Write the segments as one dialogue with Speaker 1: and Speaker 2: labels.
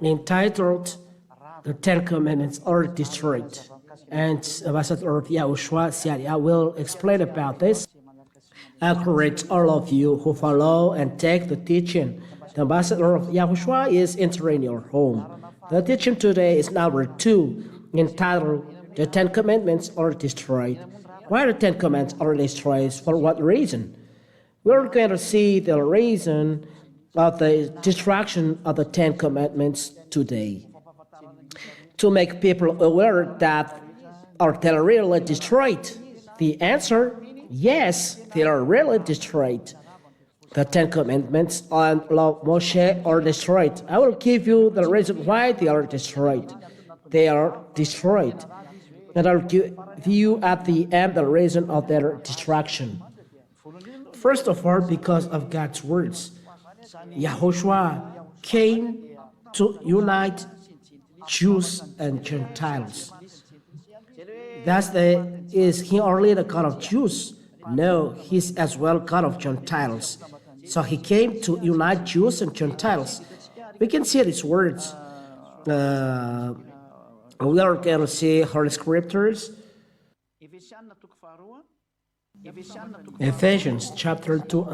Speaker 1: entitled "The Ten Commandments Are Destroyed." And Ambassador of YAHOSHUAH said, I will explain about this. I encourage all of you who follow and take the teaching. The Ambassador of YAHOSHUAH is entering your home. The teaching today is number 2, entitled "The Ten Commandments Are Destroyed." Why the Ten Commandments are destroyed? For what reason? We're going to see the reason of the destruction of the Ten Commandments today. To make people aware that are they really destroyed? The answer, yes, they are really destroyed. The Ten Commandments and law of Moshe are destroyed. I will give you the reason why they are destroyed. They are destroyed. And I'll give you at the end the reason of their destruction. First of all, because of God's words. YAHOSHUAH came to unite Jews and Gentiles. Is he only the God of Jews? No, he's as well God of Gentiles. So he came to unite Jews and Gentiles. We can see these words. We are going to see Holy Scriptures. Ephesians chapter 2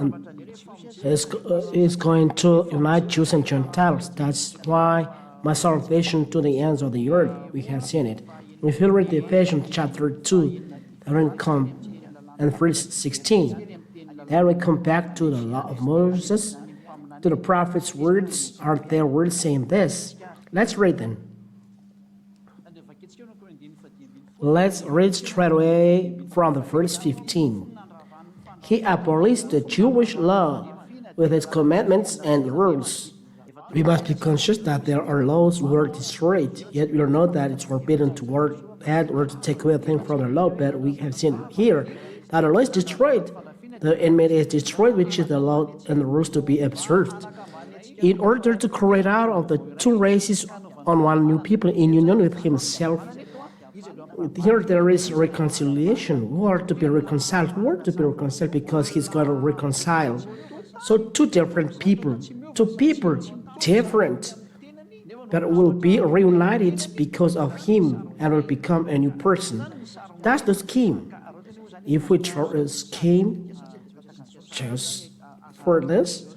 Speaker 1: is going to unite Jews and Gentiles. That's why my salvation to the ends of the earth. We have seen it. If you read Ephesians chapter 2, then we come and verse 16. Then we come back to the law of Moses, to the prophet's words. Are their words saying this? Let's read them. Let's read straight away from the verse 15. He abolished the Jewish law with its commandments and rules. We must be conscious that there are laws who are destroyed, yet we know that it's forbidden to work bad or to take away a thing from the law, but we have seen here that the law is destroyed. The enmity is destroyed, which is the law and the rules to be observed. In order to create out of the two races on one new people in union with himself, here there is reconciliation. Who are to be reconciled? Who are to be reconciled? Because he's going to reconcile. So two different people, different, but will be reunited because of him and will become a new person. That's the scheme. If we throw a scheme just for this,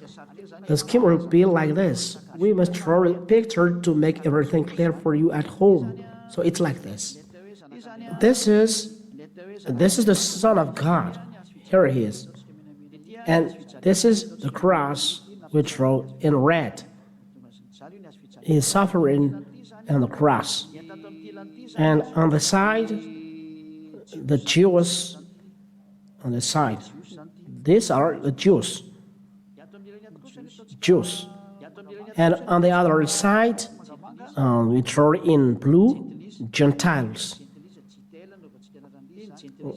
Speaker 1: the scheme will be like this. We must draw a picture to make everything clear for you at home. So it's like this. This is the Son of God. Here he is. And this is the cross we draw in red. He is suffering on the cross. And on the side, the Jews on the side. These are the Jews. And on the other side, we draw in blue, Gentiles.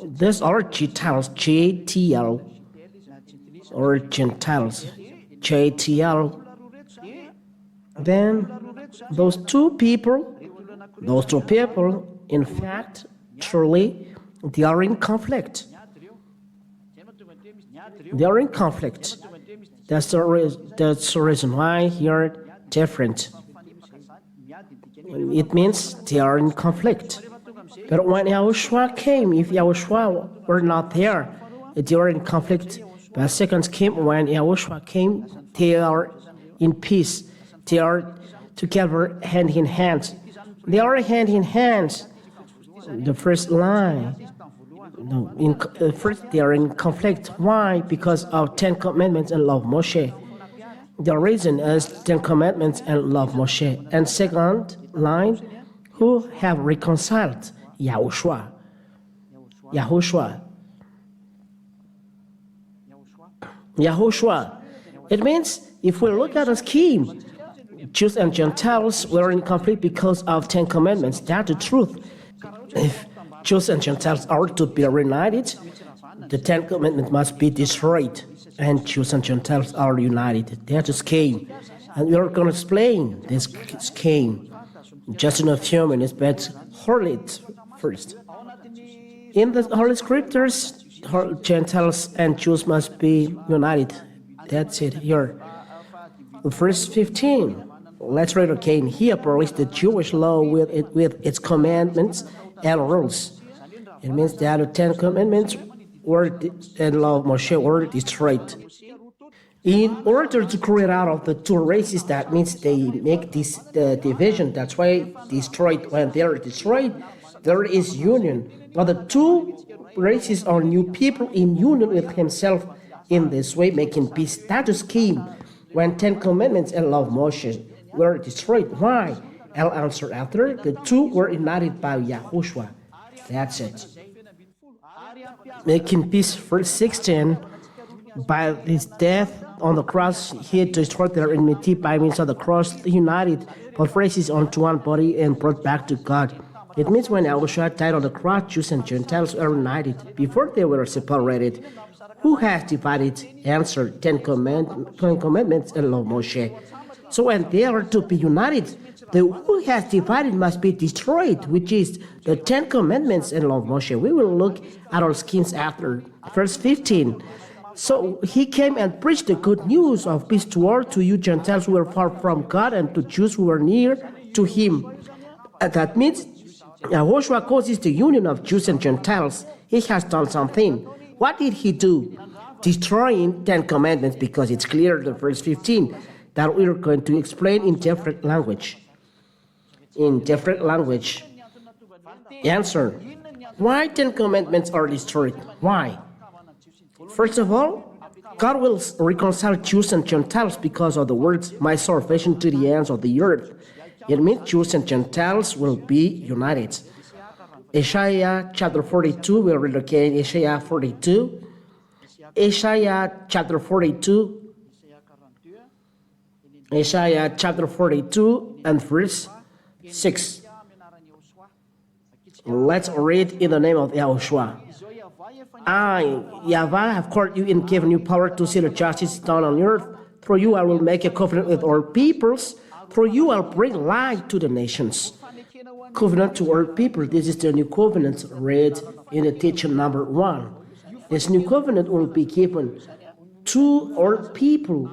Speaker 1: These are Gentiles, JTL, or Gentiles, JTL. Then those two people, in fact, truly, they are in conflict. They are in conflict. That's the reason why here different. It means they are in conflict. But when YAHOSHUAH came, if YAHOSHUAH were not there, they are in conflict. But second came when YAHOSHUAH came, they are in peace. They are together hand in hand. They are hand in hand. The first line. No, first they are in conflict. Why? Because of 10 Commandments and law of Moshe. The reason is 10 Commandments and law of Moshe. And second line, who have reconciled? YAHOSHUAH. YAHOSHUAH. It means if we look at the scheme, Jews and Gentiles were in conflict because of 10 Commandments. That's the truth. If Jews and Gentiles are to be reunited, the 10 Commandments must be destroyed, and Jews and Gentiles are united. That's the scheme. And we are going to explain this scheme just in a few minutes, but hold it first. In the Holy Scriptures, Gentiles and Jews must be united. That's it here. Verse 15. Let's read again. He abolished the Jewish law with its commandments and rules. It means that the 10 commandments and law of Moshe were destroyed. In order to create out of the two races, that means they make this division. That's why destroyed. When they are destroyed, there is union. But the two races are new people in union with himself in this way, making peace. Status came when 10 commandments and law of Moshe were destroyed. Why? I'll answer after. The two were united by YAHOSHUA. That's it. Making peace, verse 16. By his death on the cross, he destroyed their enmity by means of the cross, united both races onto one body and brought back to God. It means when YAHOSHUA died on the cross, Jews and Gentiles were united. Before they were separated. Who has divided? Answer, 10 commandments and law of Moshe. So when they are to be united, the who has divided must be destroyed, which is the 10 commandments and law of Moshe. We will look at our schemes after. Verse 15. So he came and preached the good news of peace to all, to you Gentiles who were far from God, and to Jews who were near to him. And that means YAHOSHUA causes the union of Jews and Gentiles. He has done something. What did he do? Destroying 10 commandments, because it's clear in verse 15 that we're going to explain in different language. In different language. Answer. Why 10 commandments are destroyed? Why? First of all, God will reconcile Jews and Gentiles because of the words, my salvation to the ends of the earth. It means Jews and Gentiles will be united. Isaiah chapter 42, we'll read again Isaiah 42. Isaiah chapter 42. Isaiah chapter 42 and verse 6. Let's read in the name of YAHOSHUA. I, Yahweh, have called you and given you power to see the justice done on earth. Through you I will make a covenant with all peoples. Through you I'll bring light to the nations. Covenant to all people. This is the new covenant read in the teaching number 1. This new covenant will be given to all people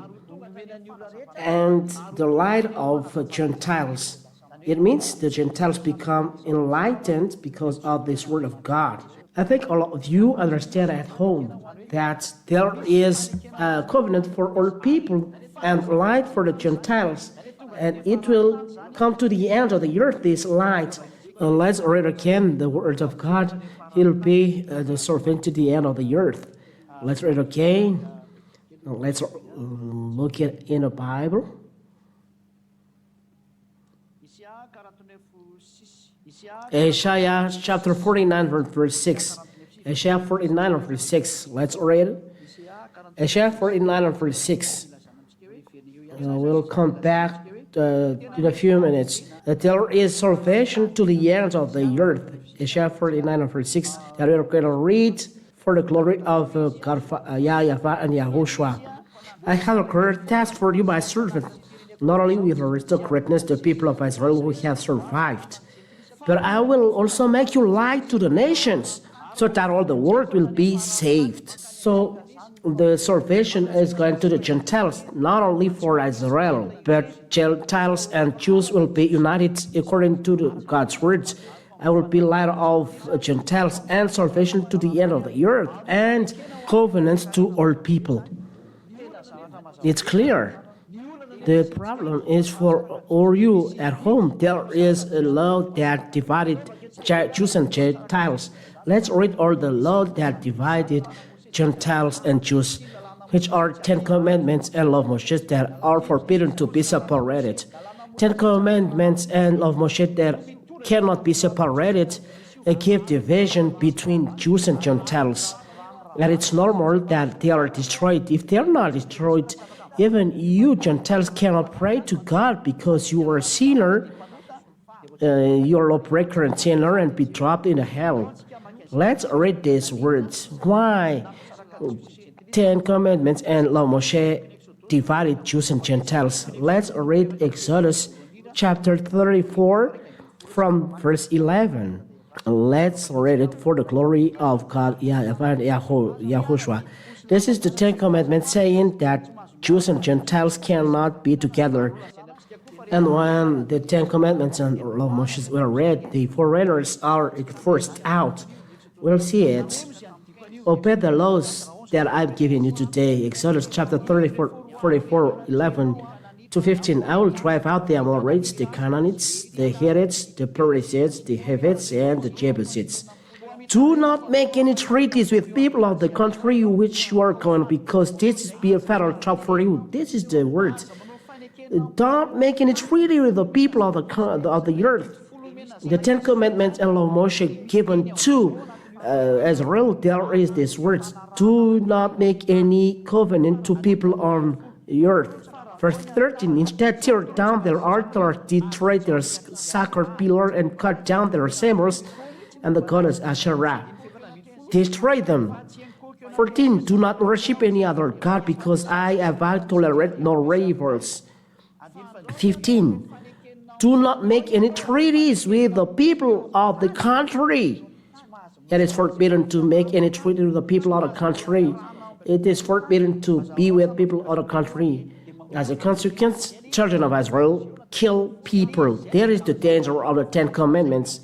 Speaker 1: and the light of Gentiles. It means the Gentiles become enlightened because of this word of God. I think all of you understand at home that there is a covenant for all people and light for the Gentiles, and it will come to the end of the earth, this light. Let's read again the word of God. It will be the servant to the end of the earth. Let's read again. Let's look at in the Bible. Isaiah chapter 49 verse 6. Isaiah 49 verse 6. Let's read it. Isaiah 49 verse 6. We'll come back in a few minutes. That there is salvation to the ends of the earth. Isaiah 49 verse 6. That we're going to read for the glory of God, Yahweh and YAHOSHUA. I have a great task for you, my servant. Not only will restore greatness the people of Israel who have survived, but I will also make you light to the nations, so that all the world will be saved. So the salvation is going to the Gentiles, not only for Israel, but Gentiles and Jews will be united according to God's words. I will be light of Gentiles and salvation to the end of the earth, and covenants to all people. It's clear. The problem is for all you at home. There is a law that divided Jews and Gentiles. Let's read all the law that divided Gentiles and Jews, which are 10 commandments and law of Moshe that are forbidden to be separated. 10 commandments and law of Moshe that cannot be separated give division between Jews and Gentiles. And it's normal that they are destroyed. If they are not destroyed, even you Gentiles cannot pray to God because you are a sinner, you are a lawbreaker and sinner, and be dropped in hell. Let's read these words. Why 10 commandments and law of Moshe divided Jews and Gentiles? Let's read Exodus chapter 34 from verse 11. Let's read it for the glory of God, Yahweh and YAHOSHUA. This is the 10 commandments saying that Jews and Gentiles cannot be together. And when the Ten Commandments and law of Moses were read, the foreigners are forced out. We'll see it. Obey the laws that I've given you today. Exodus chapter 44, 11 to 15. I will drive out the Amorites, the Canaanites, the Hittites, the Perizzites, the Hivites, and the Jebusites. Do not make any treaties with people of the country which you are going, because this will be a fatal trap for you. This is the word. Don't make any treaty with the people of the earth. The Ten Commandments and law of Moshe given to Israel, there is this word: do not make any covenant to people on the earth. Verse 13, instead tear down their altars, destroy their sacred pillar, and cut down their symbols and the goddess Asherah. Destroy them. 14, do not worship any other god, because I have tolerated no rivals. 15, do not make any treaties with the people of the country. It is forbidden to make any treaty with the people of the country. It is forbidden to be with people of the country. As a consequence, children of Israel kill people. There is the danger of the Ten Commandments.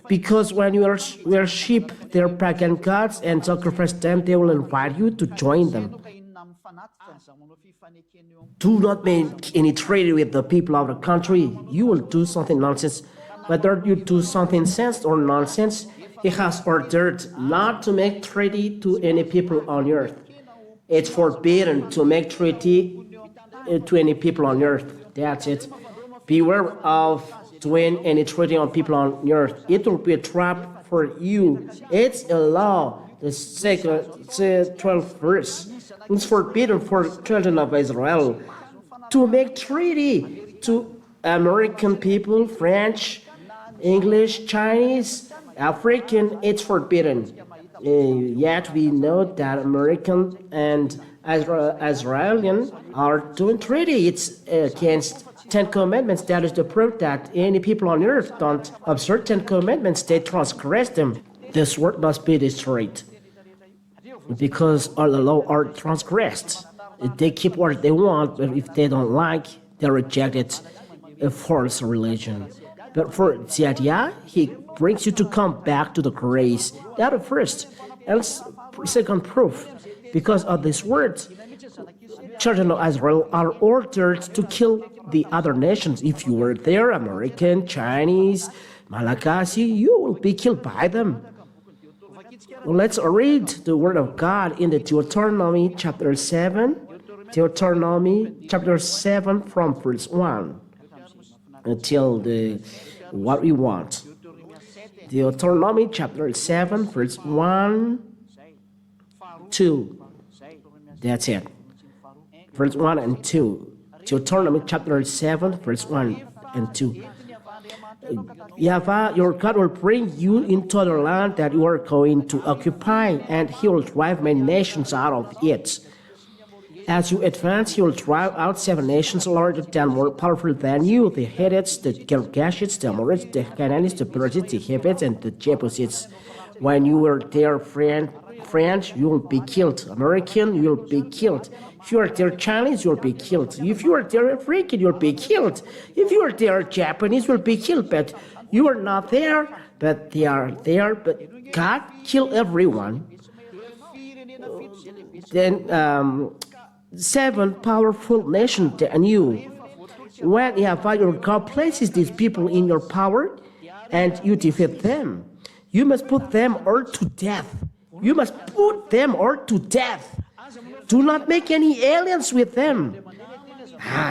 Speaker 1: Because when you worship their pagan gods and sacrifice them, they will invite you to join them. Do not make any treaty with the people of the country. You will do something nonsense. Whether you do something sense or nonsense, he has ordered not to make treaty to any people on earth. It's forbidden to make treaty to any people on earth. That's it. Beware of doing any treaty on people on earth. It will be a trap for you. It's a law. The 12th verse. It's forbidden for children of Israel to make treaty to American people, French, English, Chinese, African. It's forbidden. Yet we know that American and Israelian are doing treaty. It's against Ten Commandments. That is the proof that any people on earth don't observe Ten Commandments. They transgress them. This word must be destroyed, because all the law are transgressed. They keep what they want, but if they don't like, they reject it. A false religion. But for Ziyadiyah, he brings you to come back to the grace. That is first. And second proof, because of this word, children of Israel are ordered to kill the other nations. If you were there, American, Chinese, Malagasy, you will be killed by them. Well, let's read the word of God in the Deuteronomy chapter 7. Deuteronomy chapter 7 from verse 1 until what we want. Deuteronomy chapter 7 verse 1, 2. That's it. Verse 1 and 2. Deuteronomy chapter 7 verse 1 and 2. Yahweh, your God, will bring you into the land that you are going to occupy, and he will drive many nations out of it. As you advance, he will drive out 7 nations larger than, more powerful than you: the Hittites, the Girgashites, the Amorites, the Canaanites, the Perizzites, the Hivites, and the Jebusites. When you are there, French, you will be killed. American, you will be killed. If you are there Chinese, you will be killed. If you are there African, you will be killed. If you are there Japanese, you will be killed. But you are not there, but they are there. But God killed everyone. Then 7 powerful nations than you. When Yahweh your God places these people in your power and you defeat them, you must put them all to death. You must put them all to death. Do not make any alliance with them.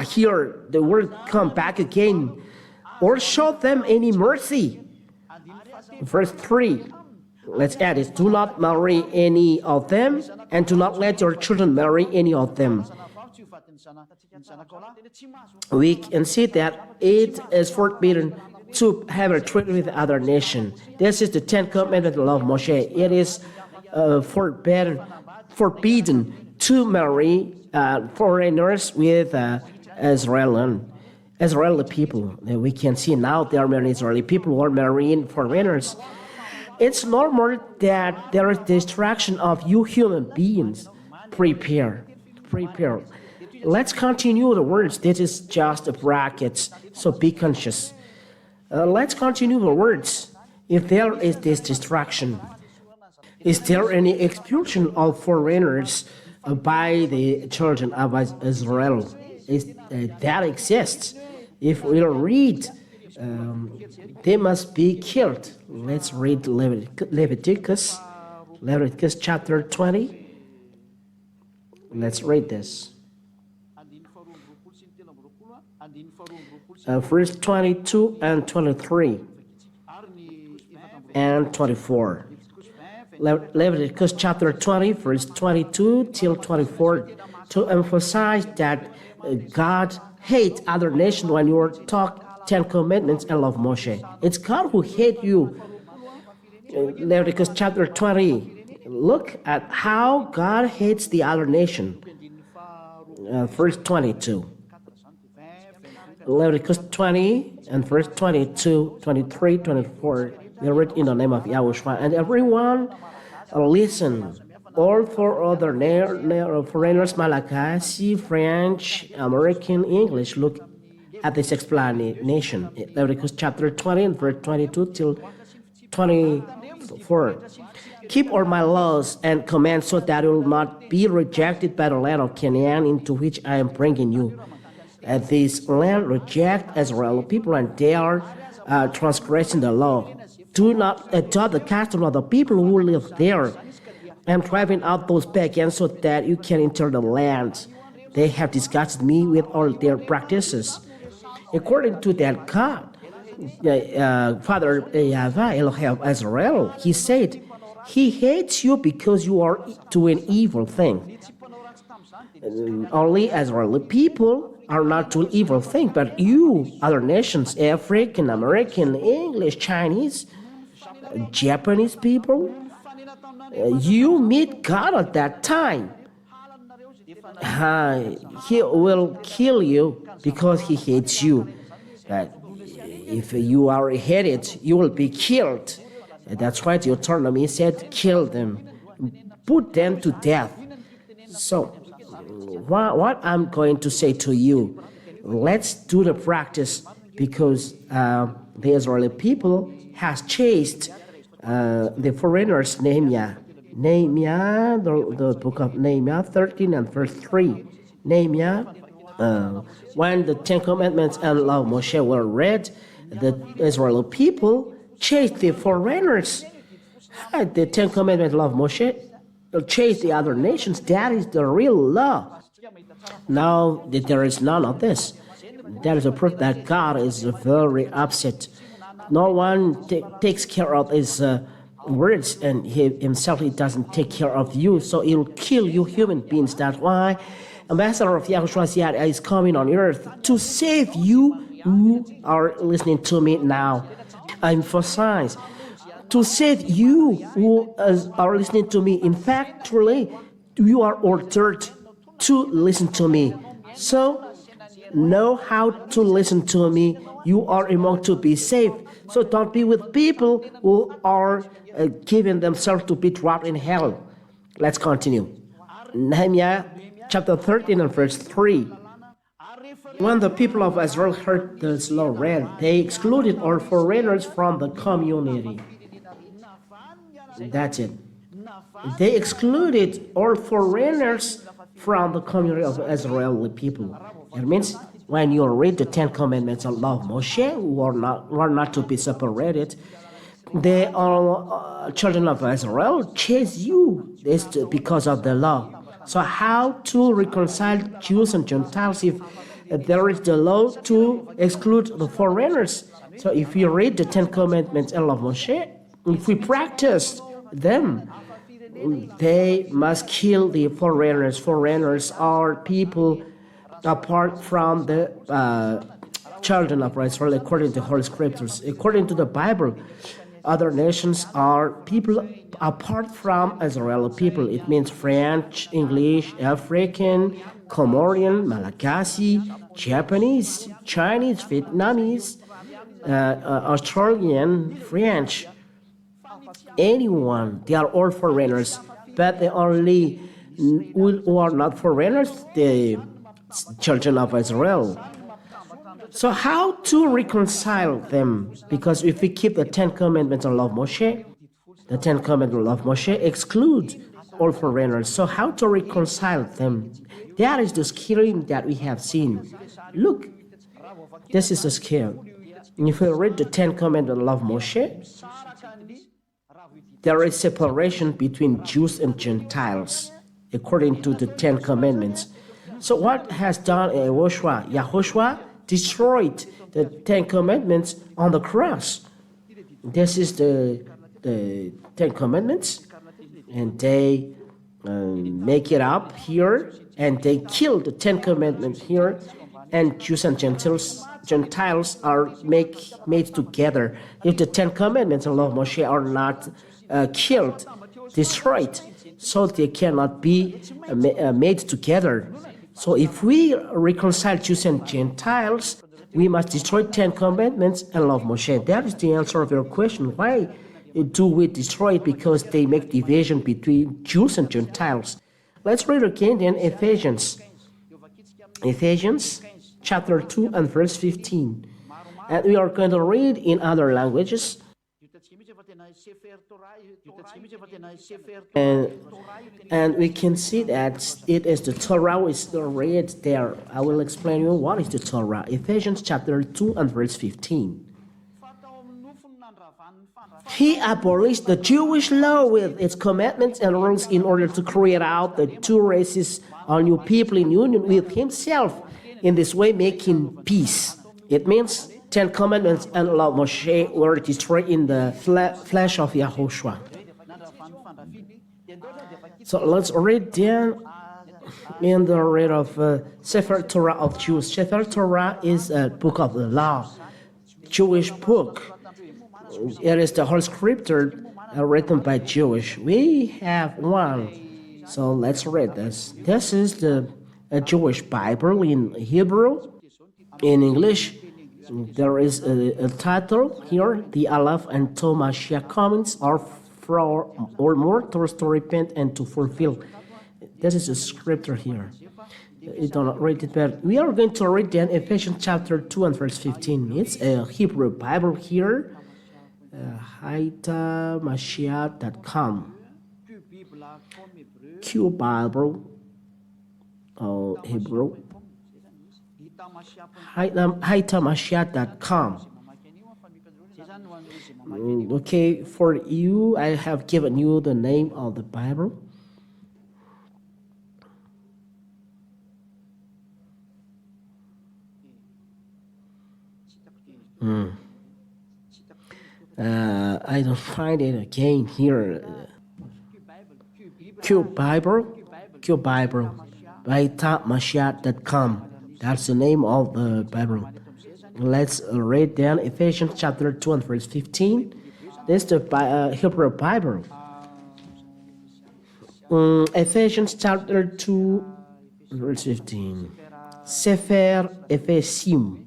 Speaker 1: Here the word come back again. Or show them any mercy. Verse 3. Let's add it. Do not marry any of them, and do not let your children marry any of them. We can see that it is forbidden to have a treaty with other nation. This is the 10th commandment of the law of Moshe. It is forbidden to marry foreigners with Israeli people. We can see now there are many Israeli people who are marrying foreigners. It's normal that there is destruction of you human beings. Prepare. Let's continue the words. This is just a bracket, so be conscious. Let's continue the words. If there is this distraction, is there any expulsion of foreigners by the children of Israel? That exists. If we read, they must be killed. Let's read Leviticus chapter 20. Let's read this. Verse 22 and 23 and 24. Leviticus chapter 20, verse 22 till 24, to emphasize that God hates other nations when you talk 10 commandments and love Moshe. It's God who hates you. Leviticus chapter 20, look at how God hates the other nation. Verse 22. Leviticus 20 and verse 22, 23, 24. They read in the name of YAHOSHUAH. And everyone listen. All four other foreigners, Malagasy, French, American, English, look at this explanation. Leviticus chapter 20 and verse 22 till 24. Keep all my laws and commands so that you will not be rejected by the land of Canaan into which I am bringing you. This land reject Israel people and they are transgressing the law. Do not adopt the custom of the people who live there. I'm driving out those pagans so that you can enter the land. They have disgusted me with all their practices. According to that God, Father Yahweh Elohim of Israel, he said, he hates you because you are doing evil thing. Only Israeli people are not doing evil thing, but you, other nations, African, American, English, Chinese, Japanese people, you meet God at that time. He will kill you because he hates you. If you are hated, you will be killed. That's why Deuteronomy said, kill them, put them to death. So, what I'm going to say to you, let's do the practice, because the Israeli people has chased the foreigners, Nehemiah, the book of Nehemiah 13 and verse 3. Nehemiah, when the Ten Commandments and law of Moshe were read, the Israeli people chased the foreigners. The Ten Commandments, law of Moshe, chase the other nations. That is the real law. Now that there is none of this, that is a proof that God is very upset. No one takes care of his words, and himself he doesn't take care of you, so he will kill you human beings. That's why Ambassador of YAHOSHUAH is coming on earth to save you who are listening to me now. I emphasize, to save you who are listening to me. In fact, truly, you are ordered to listen to me. So, know how to listen to me. You are among to be saved. So don't be with people who are giving themselves to be dropped in hell. Let's continue. Nehemiah chapter 13 and verse 3. When the people of Israel heard this law read, they excluded all foreigners from the community. That's it. They excluded all foreigners from the community of Israeli people. It means when you read the Ten Commandments of law of Moshe, who are not to be separated, they are children of Israel chase you. It's because of the law. So how to reconcile Jews and Gentiles if there is the law to exclude the foreigners? So if you read the Ten Commandments and law of Moshe, if we practice them, they must kill the foreigners. Foreigners are people apart from the children of Israel, according to the Holy Scriptures. According to the Bible, other nations are people apart from Israeli people. It means French, English, African, Comorian, Malagasy, Japanese, Chinese, Vietnamese, Australian, French, anyone. They are all foreigners, but the only who are not foreigners, the children of Israel. So how to reconcile them? Because if we keep the 10 commandments and love Moshe, the 10 commandments and love Moshe exclude all foreigners. So how to reconcile them? That is the scheme that we have seen. Look, this is the scheme. If you read the 10 commandments and love Moshe, there is separation between Jews and Gentiles according to the 10 commandments. So what has done YAHOSHUA? YAHOSHUA destroyed the 10 commandments on the cross. This is the 10 commandments, and they make it up here, and they kill the 10 commandments here, and Jews and Gentiles are made together. If the 10 commandments and law of Moshe are not killed, destroyed, so they cannot be made together. So if we reconcile Jews and Gentiles, we must destroy 10 commandments and love Moshe. That is the answer of your question. Why do we destroy it? Because they make division between Jews and Gentiles. Let's read again in Ephesians. Ephesians chapter 2 and verse 15. And we are going to read in other languages. And we can see that it is the Torah is read there. I will explain you what is the Torah. Ephesians chapter 2 and verse 15. He abolished the Jewish law with its commandments and rules in order to create out the two races, a new people in union with himself, in this way making peace. It means 10 commandments and law of Moshe were destroyed in the flesh of YAHOSHUA. So let's read then in the read of Sefer Torah of Jews. Sefer Torah is a book of the law, Jewish book. It is the whole scripture written by Jewish. We have one. So let's read this. This is the Jewish Bible in Hebrew. In English, there is a title here, the Aleph and Tov Mashiach comings are for or more towards to repent and to fulfill. This is a scripture here. You don't read it, but we are going to read then Ephesians chapter 2 and verse 15. It's a Hebrew Bible here. YAHHOSHUA.com. Q Bible, Hebrew. YAHHOSHUA.com. Okay, for you, I have given you the name of the Bible. I don't find it again here. Q Bible, YAHHOSHUA.com. That's the name of the Bible. Let's read down Ephesians chapter 2 and verse 15. This is the Hebrew Bible. Ephesians chapter 2 verse 15. Sefer Ephesim.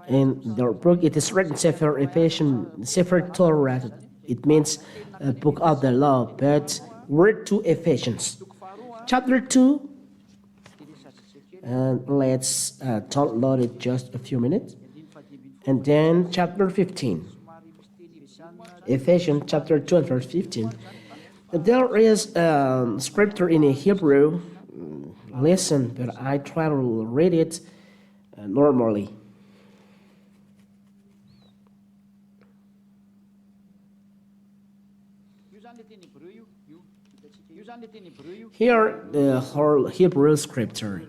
Speaker 1: In the book it is written Sefer Ephesian, Sefer Torah. It means a book of the law, but word to Ephesians. Chapter 2. And let's download it just a few minutes. And then chapter 15. Ephesians chapter 2 and verse 15. There is scripture in Hebrew. Listen, but I try to read it normally. Here, the whole Hebrew scripture.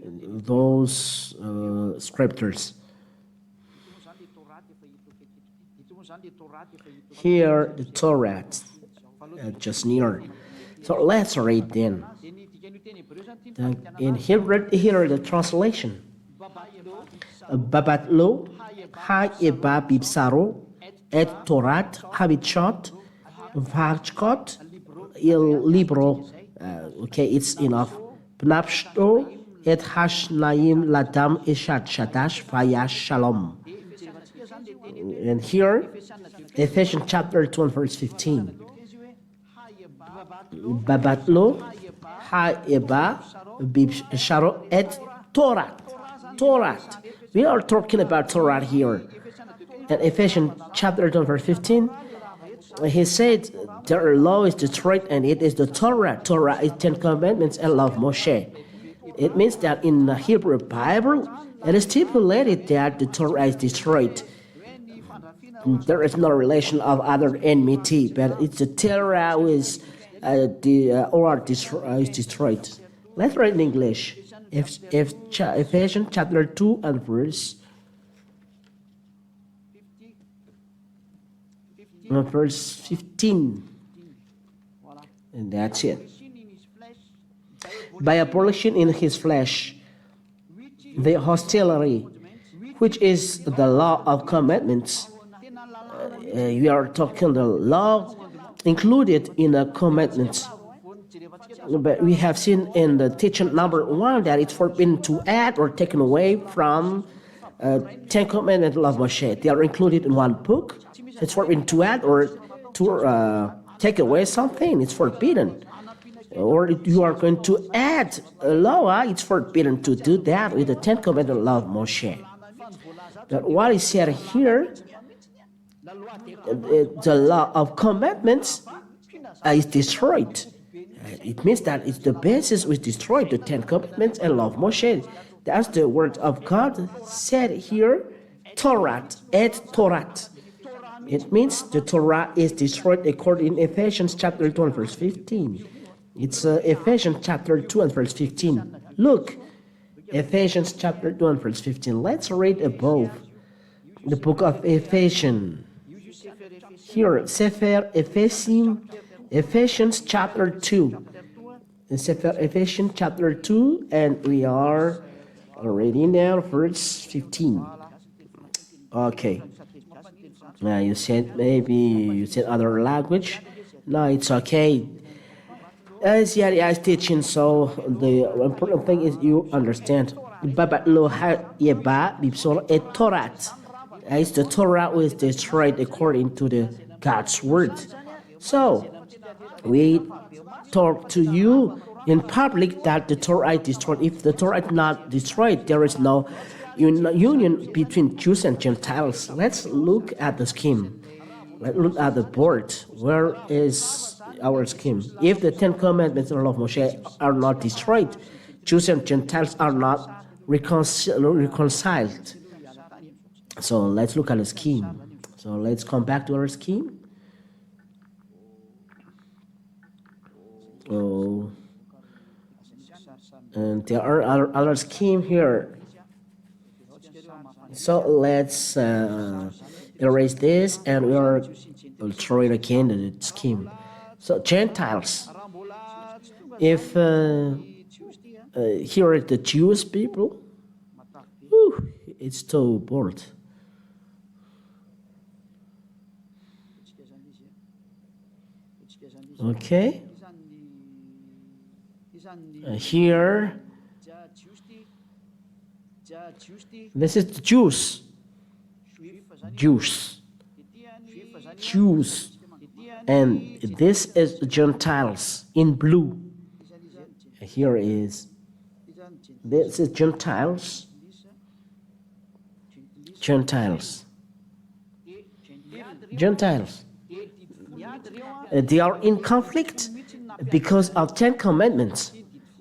Speaker 1: Those scriptures. Here, the Torah, just near. So let's read then. In Hebrew, here the translation. Babatlo, ha eba bibsaro, et Torat habichot, vachkot, il libro. Okay, it's enough. Pnapshto, et hashnaim ladam ishat shadash vayash shalom. And here, Ephesians chapter 2 and verse 15. Babatlo, Ha'eba, Bisharo, et Torah. Torah. We are talking about Torah here. In Ephesians chapter 2, verse 15, he said, their law is destroyed and it is the Torah. Torah is 10 commandments and law of Moshe. It means that in the Hebrew Bible, it is stipulated that the Torah is destroyed. There is no relation of other enmity, but it's the Torah who is destroyed. Let's read in English. Ephesians chapter 2 and verse 15. And that's it. By abolishing in his flesh the hostility, which is the law of commandments. We are talking the law included in the commandments. But we have seen in the teaching number 1 that it's forbidden to add or taken away from 10 commandments of Moshe. They are included in one book. It's forbidden to add or to take away something. It's forbidden. Or if you are going to add a law, it's forbidden to do that with the 10 commandments of Moshe. But what is said here, the law of commandments is destroyed. It means that it's the basis which destroyed the 10 commandments and law of Moshe. That's the word of God said here, Torah, et Torah. It means the Torah is destroyed according to Ephesians chapter 2 and verse 15. It's Ephesians chapter 2 and verse 15. Look, Ephesians chapter 2 and verse 15. Let's read above the book of Ephesians. Here, Sefer Ephesians chapter 2. Sefer Ephesians chapter 2, and we are reading now verse 15. Okay. Now you said maybe you said other language. No, it's okay. As Yari is teaching, so the important thing is you understand. Baba lo yeba bibsol et Torah. It's the Torah who is destroyed according to the God's word. So we talk to you in public that the Torah is destroyed. If the Torah is not destroyed, there is no union between Jews and Gentiles. Let's look at the scheme. Let's look at the board. Where is our scheme? If the 10 commandments of the law of Moshe are not destroyed, Jews and Gentiles are not reconciled. So let's look at the scheme. So let's come back to our scheme. Oh, and there are other scheme here. So let's erase this and we'll throw it again to the scheme. So Gentiles, if here are the Jewish people, it's so bold. Okay. Here, this is the Jews. And this is Gentiles in blue. Here is, this is Gentiles. They are in conflict because of 10 commandments.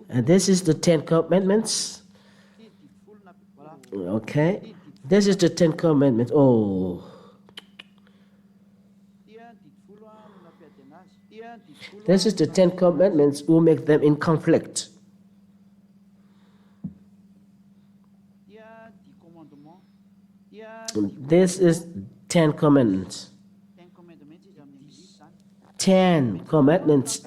Speaker 1: And this is the 10 commandments. Okay. This is the 10 commandments. Oh. This is the 10 commandments who make them in conflict. This is 10 commandments. 10 commandments.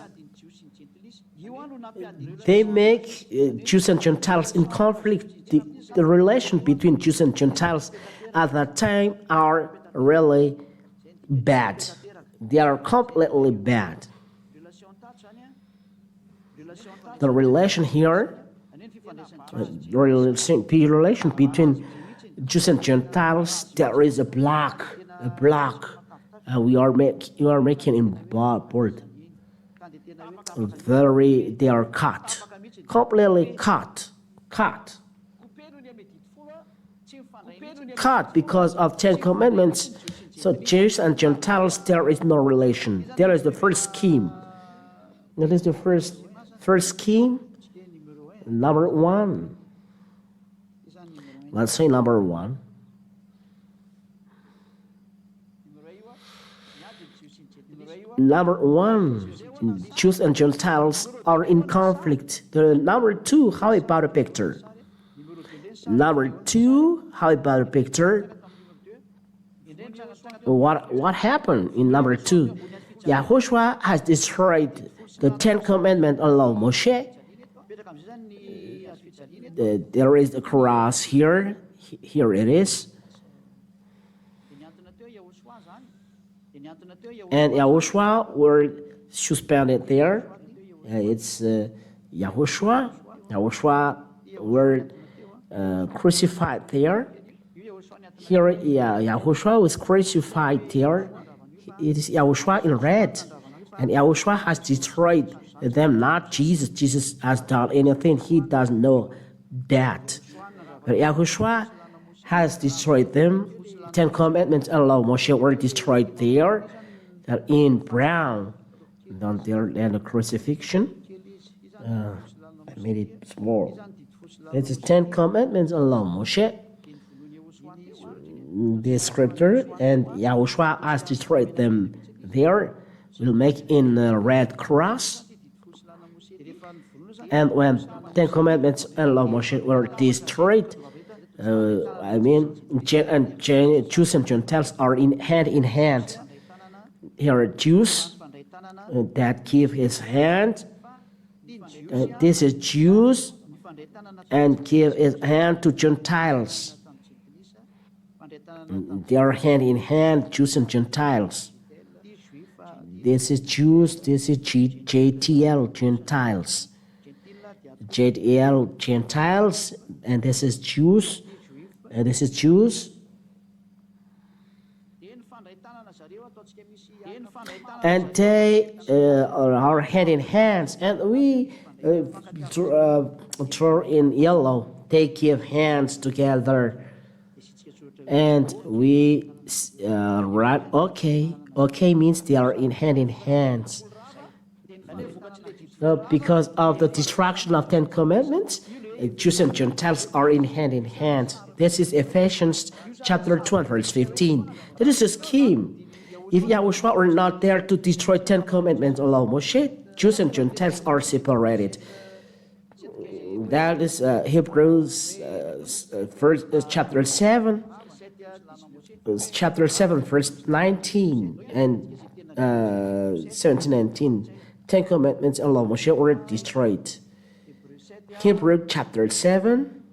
Speaker 1: They make Jews and Gentiles in conflict. The relation between Jews and Gentiles at that time are really bad. They are completely bad. The relation here, the relation between Jews and Gentiles, there is a block. You are making in board. they are cut, completely cut because of 10 commandments. So Jews and Gentiles, there is no relation. There is the first scheme. That is the first scheme. Number one. Let's say number one. Number one, Jews and Gentiles are in conflict. Number two, how about a picture? Number two, how about a picture? What happened in number two? YAHOSHUA has destroyed the 10 commandments along Moshe. There is a cross here. Here it is. And YAHOSHUA were suspended there. It's YAHOSHUA. YAHOSHUA were crucified there. Here, YAHOSHUA was crucified there. It is YAHOSHUA in red. And YAHOSHUA has destroyed them, not Jesus. Jesus has done anything. He doesn't know that. But YAHOSHUA has destroyed them. 10 commandments and law Moshe were destroyed there. They're in brown. Down there, and the crucifixion. I made it small. It's the 10 commandments and law Moshe. The scripture, and YAHOSHUA has destroyed them there. We'll make in a red cross. And when 10 commandments and law Moshe were destroyed, Jews and Gentiles are hand in hand. Here are Jews that give his hand. This is Jews and give his hand to Gentiles. They are hand in hand, Jews and Gentiles. This is Jews, this is JTL, Gentiles. JTL, Gentiles, and this is Jews, and this is Jews. And they are hand in hands, and we draw in yellow. They give hands together. And we write okay. Okay means they are in hands. Because of the destruction of 10 commandments, Jews and Gentiles are in hand. This is Ephesians chapter 12, verse 15. That is a scheme. If YAHOSHUA were not there to destroy 10 commandments along Moshe, Jews and Gentiles are separated. That is Hebrews chapter 7. Chapter 7, verse 19 and 17 and 19. 10 commandments and law Moshe were destroyed. Hebrews chapter 7.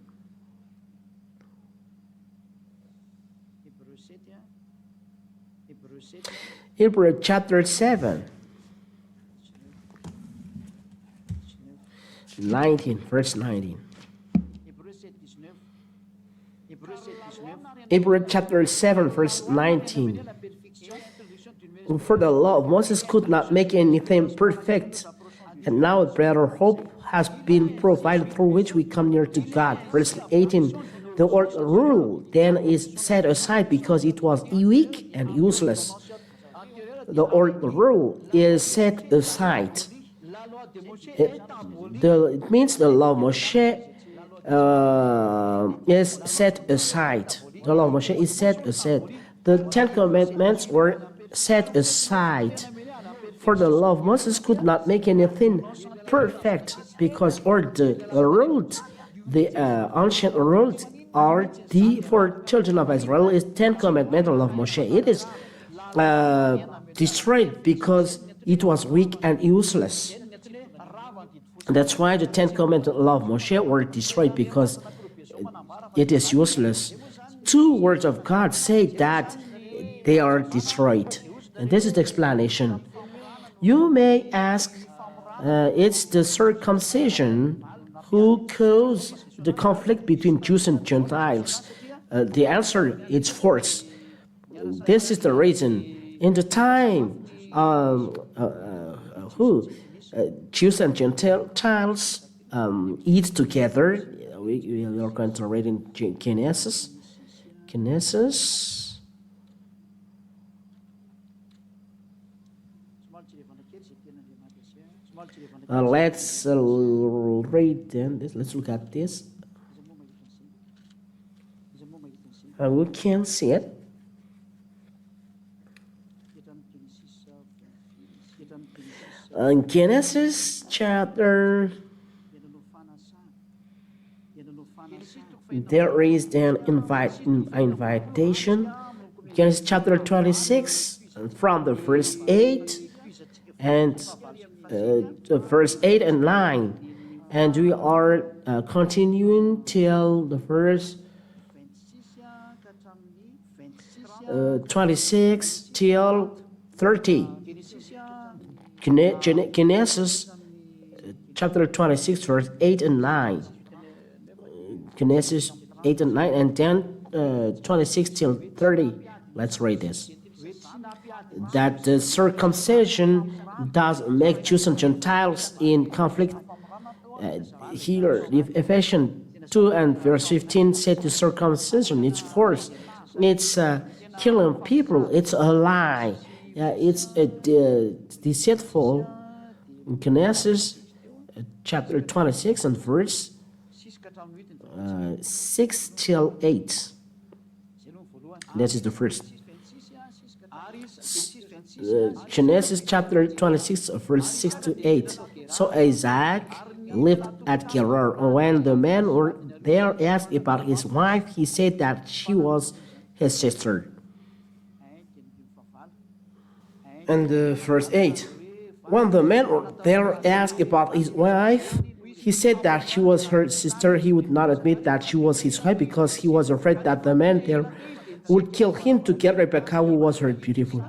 Speaker 1: Hebrews chapter 7. 19, verse 19. Hebrews chapter 7, verse 19. For the law of Moses could not make anything perfect, and now a better hope has been provided through which we come near to God. Verse 18. The old rule then is set aside because it was weak and useless. The old rule is set aside. It means the law of Moshe is set aside. The law of Moshe is set aside. The 10 commandments were set aside. For the law of Moses could not make anything perfect because all the rules, the ancient rules are for children of Israel is 10 commandments of Moshe. It is destroyed because it was weak and useless. That's why the 10 commandments of Moshe were destroyed because it is useless. 2 words of God say that they are destroyed. And this is the explanation. You may ask, it's the circumcision who caused the conflict between Jews and Gentiles. The answer is false. This is the reason. In the time Jews and Gentiles eat together. We are going to read in Genesis. Let's read then. Let's look at this. We can see it. In Genesis chapter, there is an invitation. Genesis chapter 26, from the verse 8 and verse 8 and 9, and we are continuing till the verse 26 till 30. Genesis chapter 26, verse 8 and 9. Genesis 8 and 9, and then 26 till 30. Let's read this. That the circumcision does make Jews and Gentiles in conflict. Here, Ephesians 2 and verse 15 said the circumcision, it's force, it's killing people, it's a lie, it's deceitful. In Genesis chapter 26 and verse 6 till 8. This is the first. Genesis chapter 26 verse 6 to 8. So Isaac lived at Gerar. When the men were there asked about his wife, he said that she was his sister. And verse 8. When the men were there asked about his wife, he said that she was her sister. He would not admit that she was his wife because he was afraid that the men there would kill him to get Rebekah, who was very beautiful.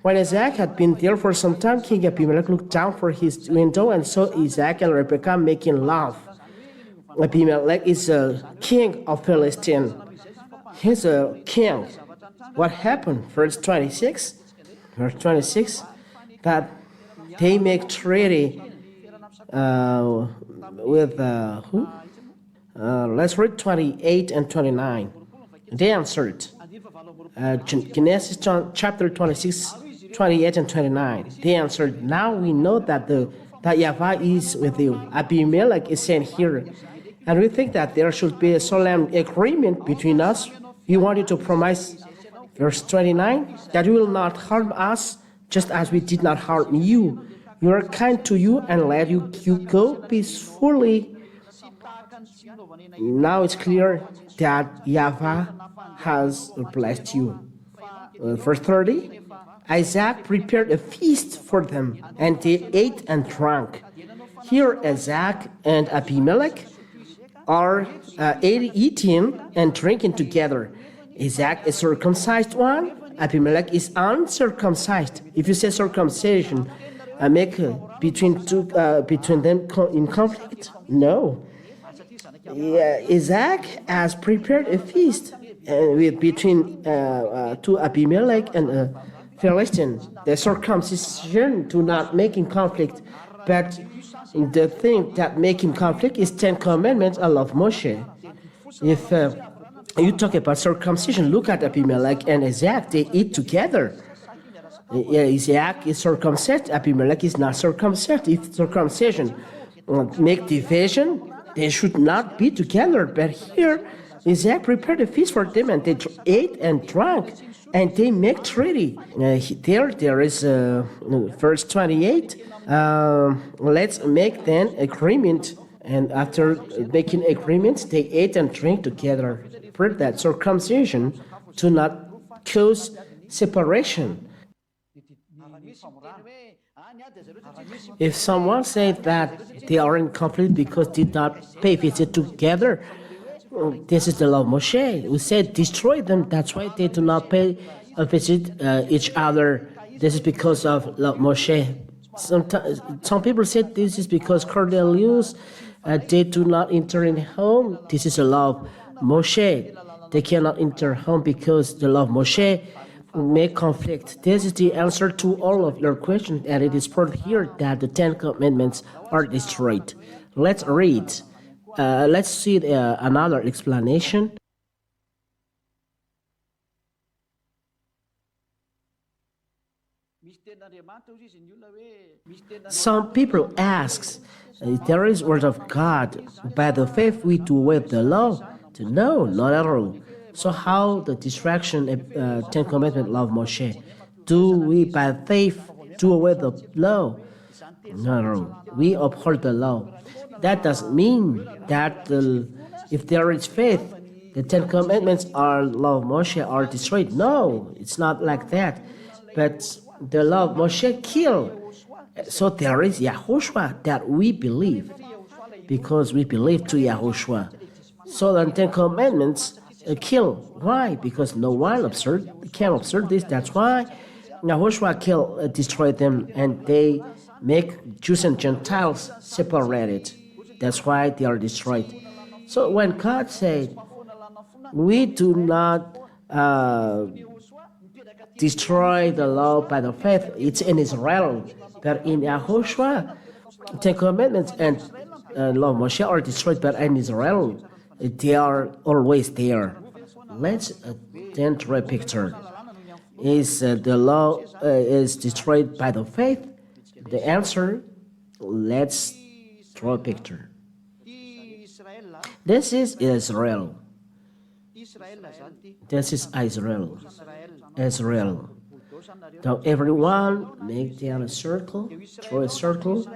Speaker 1: When Isaac had been there for some time, King Abimelech looked down from his window and saw Isaac and Rebekah making love. Abimelech is a king of Palestine. He's a king. What happened? Verse 26. Verse 26, that they make treaty with who? Let's read 28 and 29. They answered. Genesis chapter 26, 28 and 29. They answered, now we know that Yahweh is with you. Abimelech is sent here, and we think that there should be a solemn agreement between us. We want you to promise, verse 29, that you will not harm us just as we did not harm you. We are kind to you and let you go peacefully. Now it's clear that Yahweh has blessed you. Verse 30, Isaac prepared a feast for them, and they ate and drank. Here Isaac and Abimelech are eating and drinking together. Isaac is circumcised one, Abimelech is uncircumcised. If you say circumcision, make between them in conflict? No. Isaac has prepared a feast between two Abimelech and Philistine. The circumcision do not make in conflict, but the thing that make in conflict is 10 commandments. I love Moshe. If you talk about circumcision, look at Abimelech and Isaac. They eat together. Isaac is circumcised. Abimelech is not circumcised. If circumcision make division, they should not be together. But here, Isaac prepared a feast for them, and they ate and drank, and they make treaty. There is verse 28. Let's make then agreement. And after making agreements, they ate and drank together. For that circumcision to not cause separation. If someone said that they are in conflict because they did not pay visit together, this is the law of Moshe. We said destroy them. That's why they do not pay a visit each other. This is because of law of Moshe. Some people said this is because Cornelius they do not enter in home. This is a law of Moshe. They cannot enter home because the law of Moshe. make conflict. This is the answer to all of your questions, and it is proved here that the Ten Commandments are destroyed. Let's read. Let's see another explanation. Some people ask, there is word of God, by the faith we do with the law? No, not at all. So how the distraction of Ten Commandment law of Moshe? Do we by faith do away the law? No. We uphold the law. That doesn't mean that if there is faith, the Ten Commandments are law of Moshe are destroyed. No, it's not like that. But the law of Moshe killed. So there is YAHOSHUA that we believe, because we believe to YAHOSHUA. So the Ten Commandments kill. Why? Because no one can observe this. That's why YAHOSHUA destroyed them, and they make Jews and Gentiles separated. That's why they are destroyed. So when God said, we do not destroy the law by the faith, it's in Israel. But in YAHOSHUA, Ten Commandments and law of Moshe are destroyed, but in Israel, they are always there. Let's then draw a picture. Is the law is destroyed by the faith? The answer, let's draw a picture. This is Israel. This is Israel. Israel. Now everyone make down a circle, draw a circle,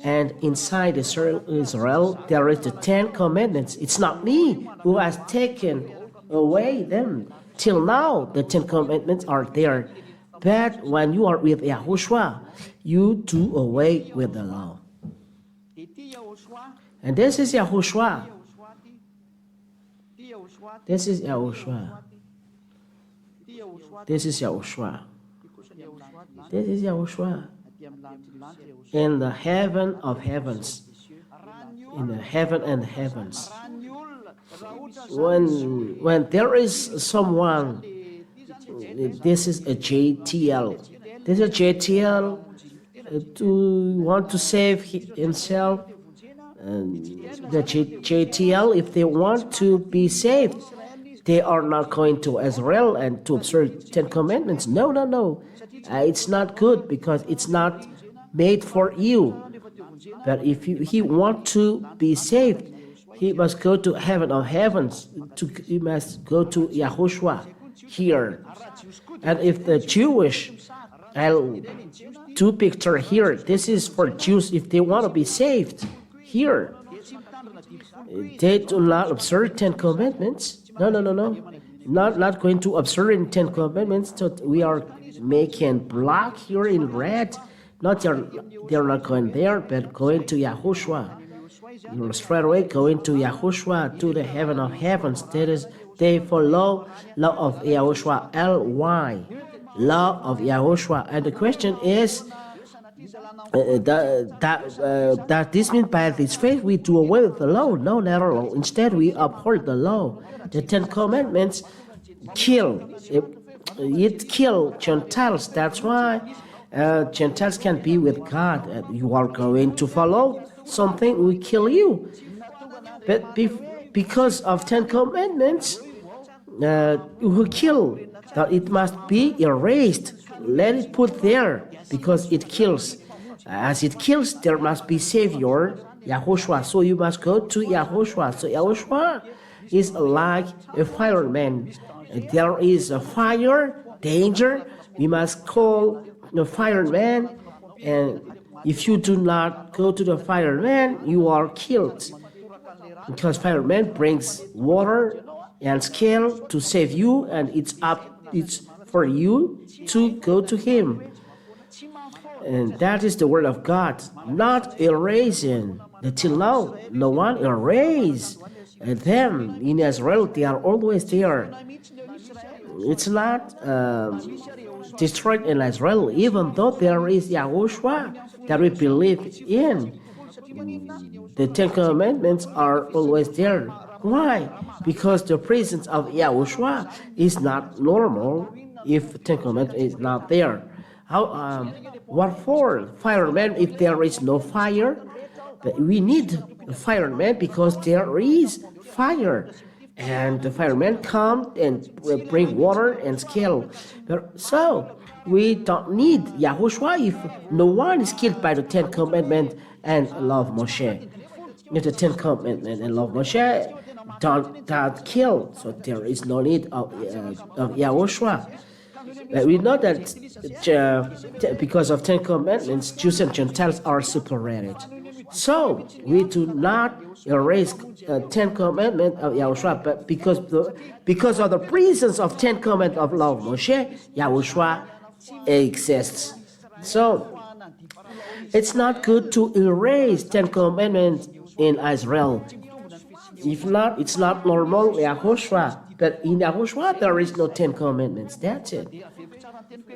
Speaker 1: and inside Israel there is the Ten Commandments. It's not me who has taken away them. Till now the Ten Commandments are there. But when you are with YAHOSHUA, you do away with the law. And this is YAHOSHUA. This is YAHOSHUA. This is YAHOSHUA. This is YAHOSHUA. In the heaven of heavens. In the heaven and heavens. When there is someone, this is a JTL. This is a JTL to want to save himself. And the JTL, if they want to be saved, they are not going to Israel and to observe Ten Commandments. No. It's not good, because it's not made for you. But if he want to be saved, he must go to heaven of heavens. He must go to YAHOSHUA here. And if the Jewish, I'll do picture here. This is for Jews if they want to be saved. Here, they do not observe Ten Commandments. No. Not going to observe in Ten Commandments. So we are making block here in red. They're not going there, but going to YAHOSHUA. You're straight away going to YAHOSHUA, to the heaven of heavens. That is, they follow law of YAHOSHUA, LY, law of YAHOSHUA. And the question is, that this means by this faith we do away with the law? No, not at all. Instead, we uphold the law. The Ten Commandments kill. It kills Gentiles. That's why Gentiles can be with God. You are going to follow something will kill you. But because of Ten Commandments, who kill, that it must be erased. Let it put there, because it kills. As it kills, there must be Savior, YAHOSHUA. So you must go to YAHOSHUA. So YAHOSHUA is like a fireman. There is a fire, danger. We must call the fireman. And if you do not go to the fireman, you are killed. Because fireman brings water and scale to save you, and it's for you to go to him. And that is the word of God, not erasing. Till now, no one erased them. In Israel, they are always there. It's not destroyed in Israel, even though there is YAHOSHUA that we believe in. The Ten Commandments are always there. Why? Because the presence of YAHOSHUA is not normal. if the Ten Commandments is not there? What for firemen if there is no fire? But we need firemen because there is fire, and the firemen come and bring water and kill. So we don't need Yahushua if no one is killed by the Ten Commandments and law of Moshe. If the Ten Commandments and law of Moshe don't kill, so there is no need of Yahushua. We know that because of Ten Commandments, Jews and Gentiles are separated. So we do not erase Ten Commandments of Yahushua, but because of the presence of Ten Commandments of law of Moshe, Yahushua exists. So it's not good to erase Ten Commandments in Israel. If not, it's not normal YAHOSHUA. But in YAHOSHUA, there is no Ten Commandments. That's it.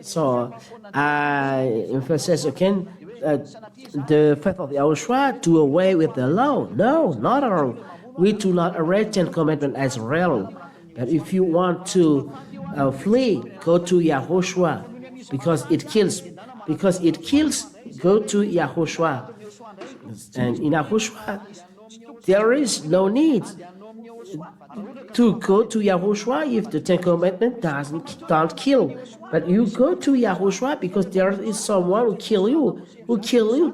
Speaker 1: So I emphasize again the faith of YAHOSHUA do away with the law. No, not at all. We do not erase Ten Commandments as real. But if you want to flee, go to YAHOSHUA because it kills. Because it kills, go to YAHOSHUA. And in YAHOSHUA, there is no need to go to YAHOSHUA if the Ten Commandments don't kill. But you go to YAHOSHUA because there is someone who kill you,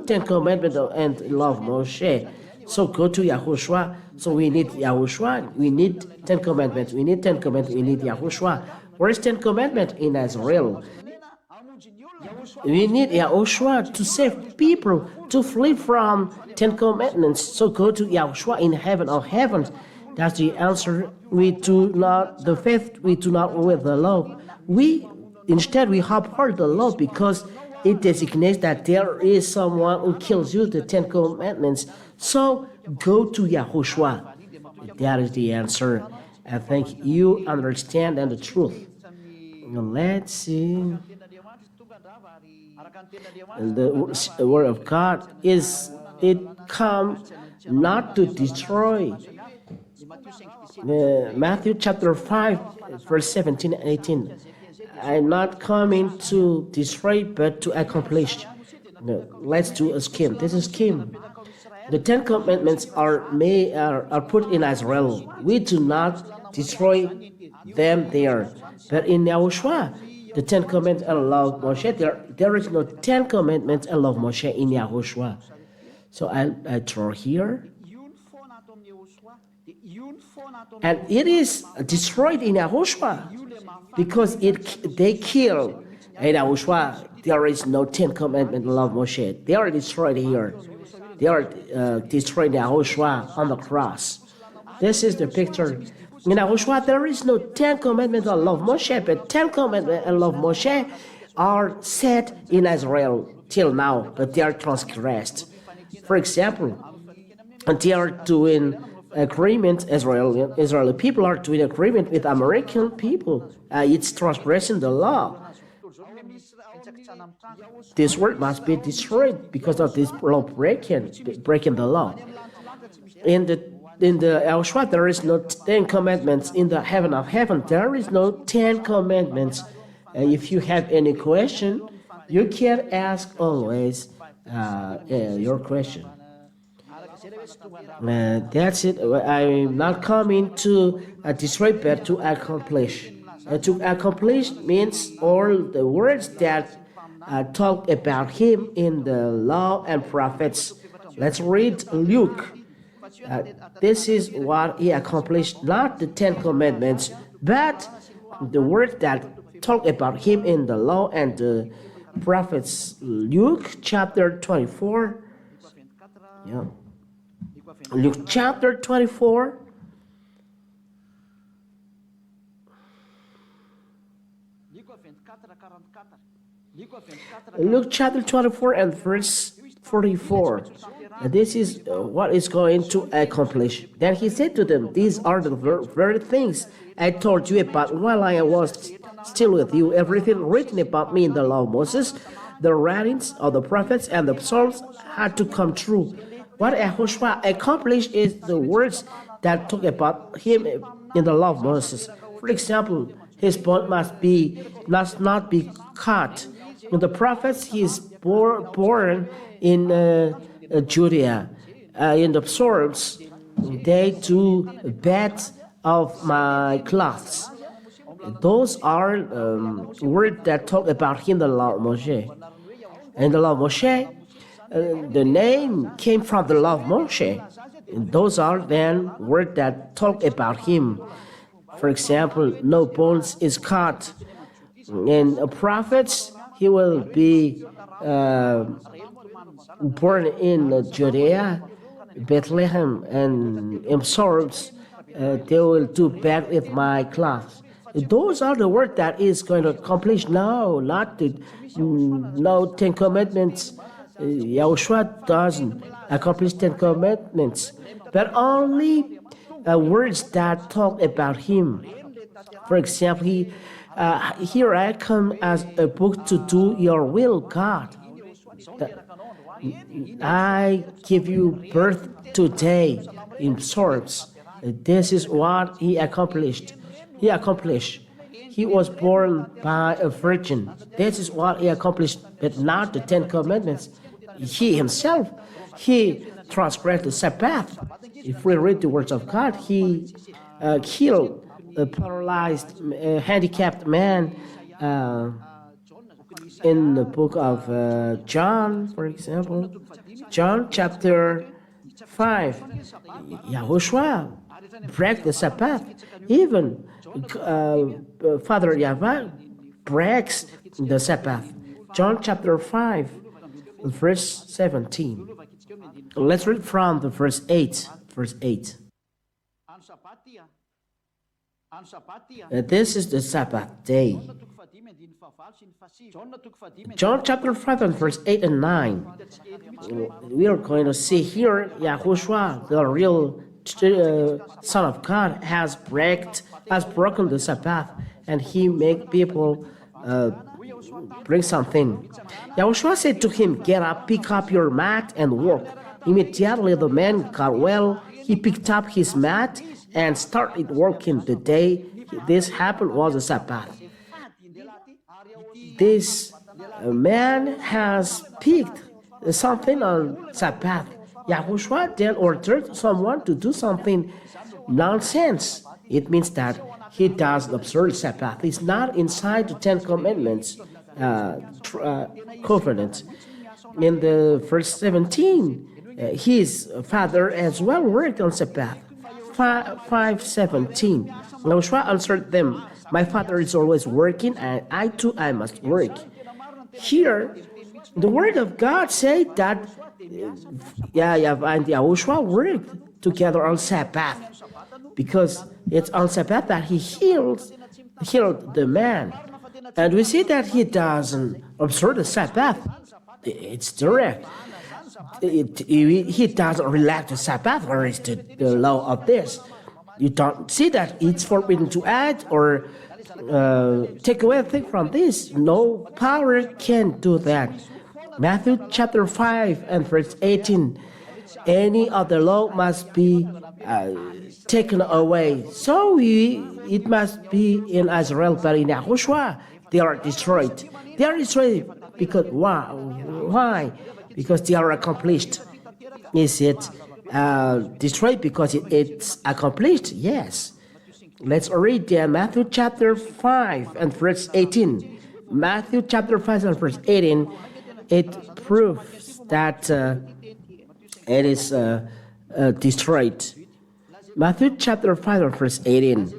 Speaker 1: Ten Commandments and law of Moshe. So go to YAHOSHUA. So we need YAHOSHUA. We need Ten Commandments. We need Ten Commandments. We need YAHOSHUA. Where is Ten Commandments in Israel? We need YAHOSHUA to save people, to flee from Ten Commandments. So go to YAHOSHUA in heaven of heavens. That's the answer. We do not, the faith, we do not with the law. Instead, we uphold the law because it designates that there is someone who kills you, the Ten Commandments. So go to YAHOSHUA. That is the answer. I think you understand the truth. Let's see. The word of God it comes not to destroy. Matthew chapter 5, verse 17 and 18. I'm not coming to destroy, but to accomplish. Let's do a scheme. This is a scheme. The Ten Commandments are put in Israel. We do not destroy them there. But in YAHOSHUA, the Ten Commandments and law of Moshe, there is no Ten Commandments and law of Moshe in YAHOSHUA. So I draw here. And it is destroyed in YAHOSHUA because they kill in YAHOSHUA. There is no Ten Commandments and law of Moshe. They are destroyed here. They are destroyed in YAHOSHUA on the cross. This is the picture. In YAHOSHUA, there is no Ten Commandments and law of Moshe, but Ten Commandments and law of Moshe are set in Israel till now, but they are transgressed. For example, they are doing agreement. Israeli people are doing agreement with American people. It's transgressing the law. This world must be destroyed because of this law breaking the law. In the YAHOSHUA, there is no Ten Commandments. In the heaven of heaven, there is no Ten Commandments. If you have any question, you can ask always your question. That's it. I'm not coming to destroy, but to accomplish. To accomplish means all the words that talk about him in the law and prophets. Let's read Luke. This is what he accomplished, not the Ten Commandments, but the words that talk about him in the law and the prophets. Luke chapter 24. Yeah. Luke chapter 24. Luke chapter 24 and verse 44. This is what is going to accomplish. Then he said to them, these are the very things I told you about while I was still with you. Everything written about me in the law of Moses, the writings of the prophets, and the Psalms had to come true. What YAHOSHUA accomplished is the words that talk about him in the law of Moses. For example, his bone must not be cut. The prophets, he is born in Judea. In the Psalms, they do beds of my cloths. Those are words that talk about him, the law of Moshe. And the law of Moshe, the name came from the law of Moshe. And those are then words that talk about him. For example, no bones is cut. And a prophet, he will be born in Judea, Bethlehem, and in Psalms, they will do bed with my cloth. Those are the words that is going to accomplish. No, not the no 10 Commandments. Yahushua doesn't accomplish 10 Commandments, but only words that talk about him. For example, here I come as a book to do your will, God. I give you birth today in Psalms. This is what he accomplished. He was born by a virgin. This is what he accomplished, but not the 10 Commandments. He himself, he transgressed the Sabbath. If we read the words of God, he killed a paralyzed, handicapped man in the book of John, for example. John chapter 5, YAHOSHUA break the Sabbath. Even Father Yahweh breaks the Sabbath. John chapter 5, verse 17. Let's read from the verse 8. Verse 8. This is the Sabbath day. John chapter 5 and verse 8 and 9. We are going to see here YAHOSHUA, the real Son of God, has broken the Sabbath, and he make people bring something. YAHOSHUA said to him, "Get up, pick up your mat and walk." Immediately the man got well. He picked up his mat and started walking. The day this happened was a Sabbath. This man has picked something on Sabbath. YAHOSHUA then ordered someone to do something nonsense. It means that he doesn't observe Sabbath. He's not inside the 10 Commandments covenant. In the verse 17, his father as well worked on Sabbath. 5:17. YAHOSHUA answered them, "My father is always working, and I too must work." Here, the word of God said that and YAHOSHUA worked together on Sabbath, because it's on Sabbath that he healed the man. And we see that he doesn't observe the Sabbath. It's direct. He doesn't relax the Sabbath. Where is the law of this? You don't see that it's forbidden to add or take away a thing from this. No power can do that. Matthew chapter 5 and verse 18. Any other law must be taken away. So it must be in Israel, but in YAHOSHUA, they are destroyed. They are destroyed because why? Because they are accomplished. Is it destroyed because it's accomplished? Yes. Let's read Matthew chapter 5 and verse 18. Matthew chapter 5 and verse 18. It proves that it is destroyed. Matthew chapter 5 and verse 18.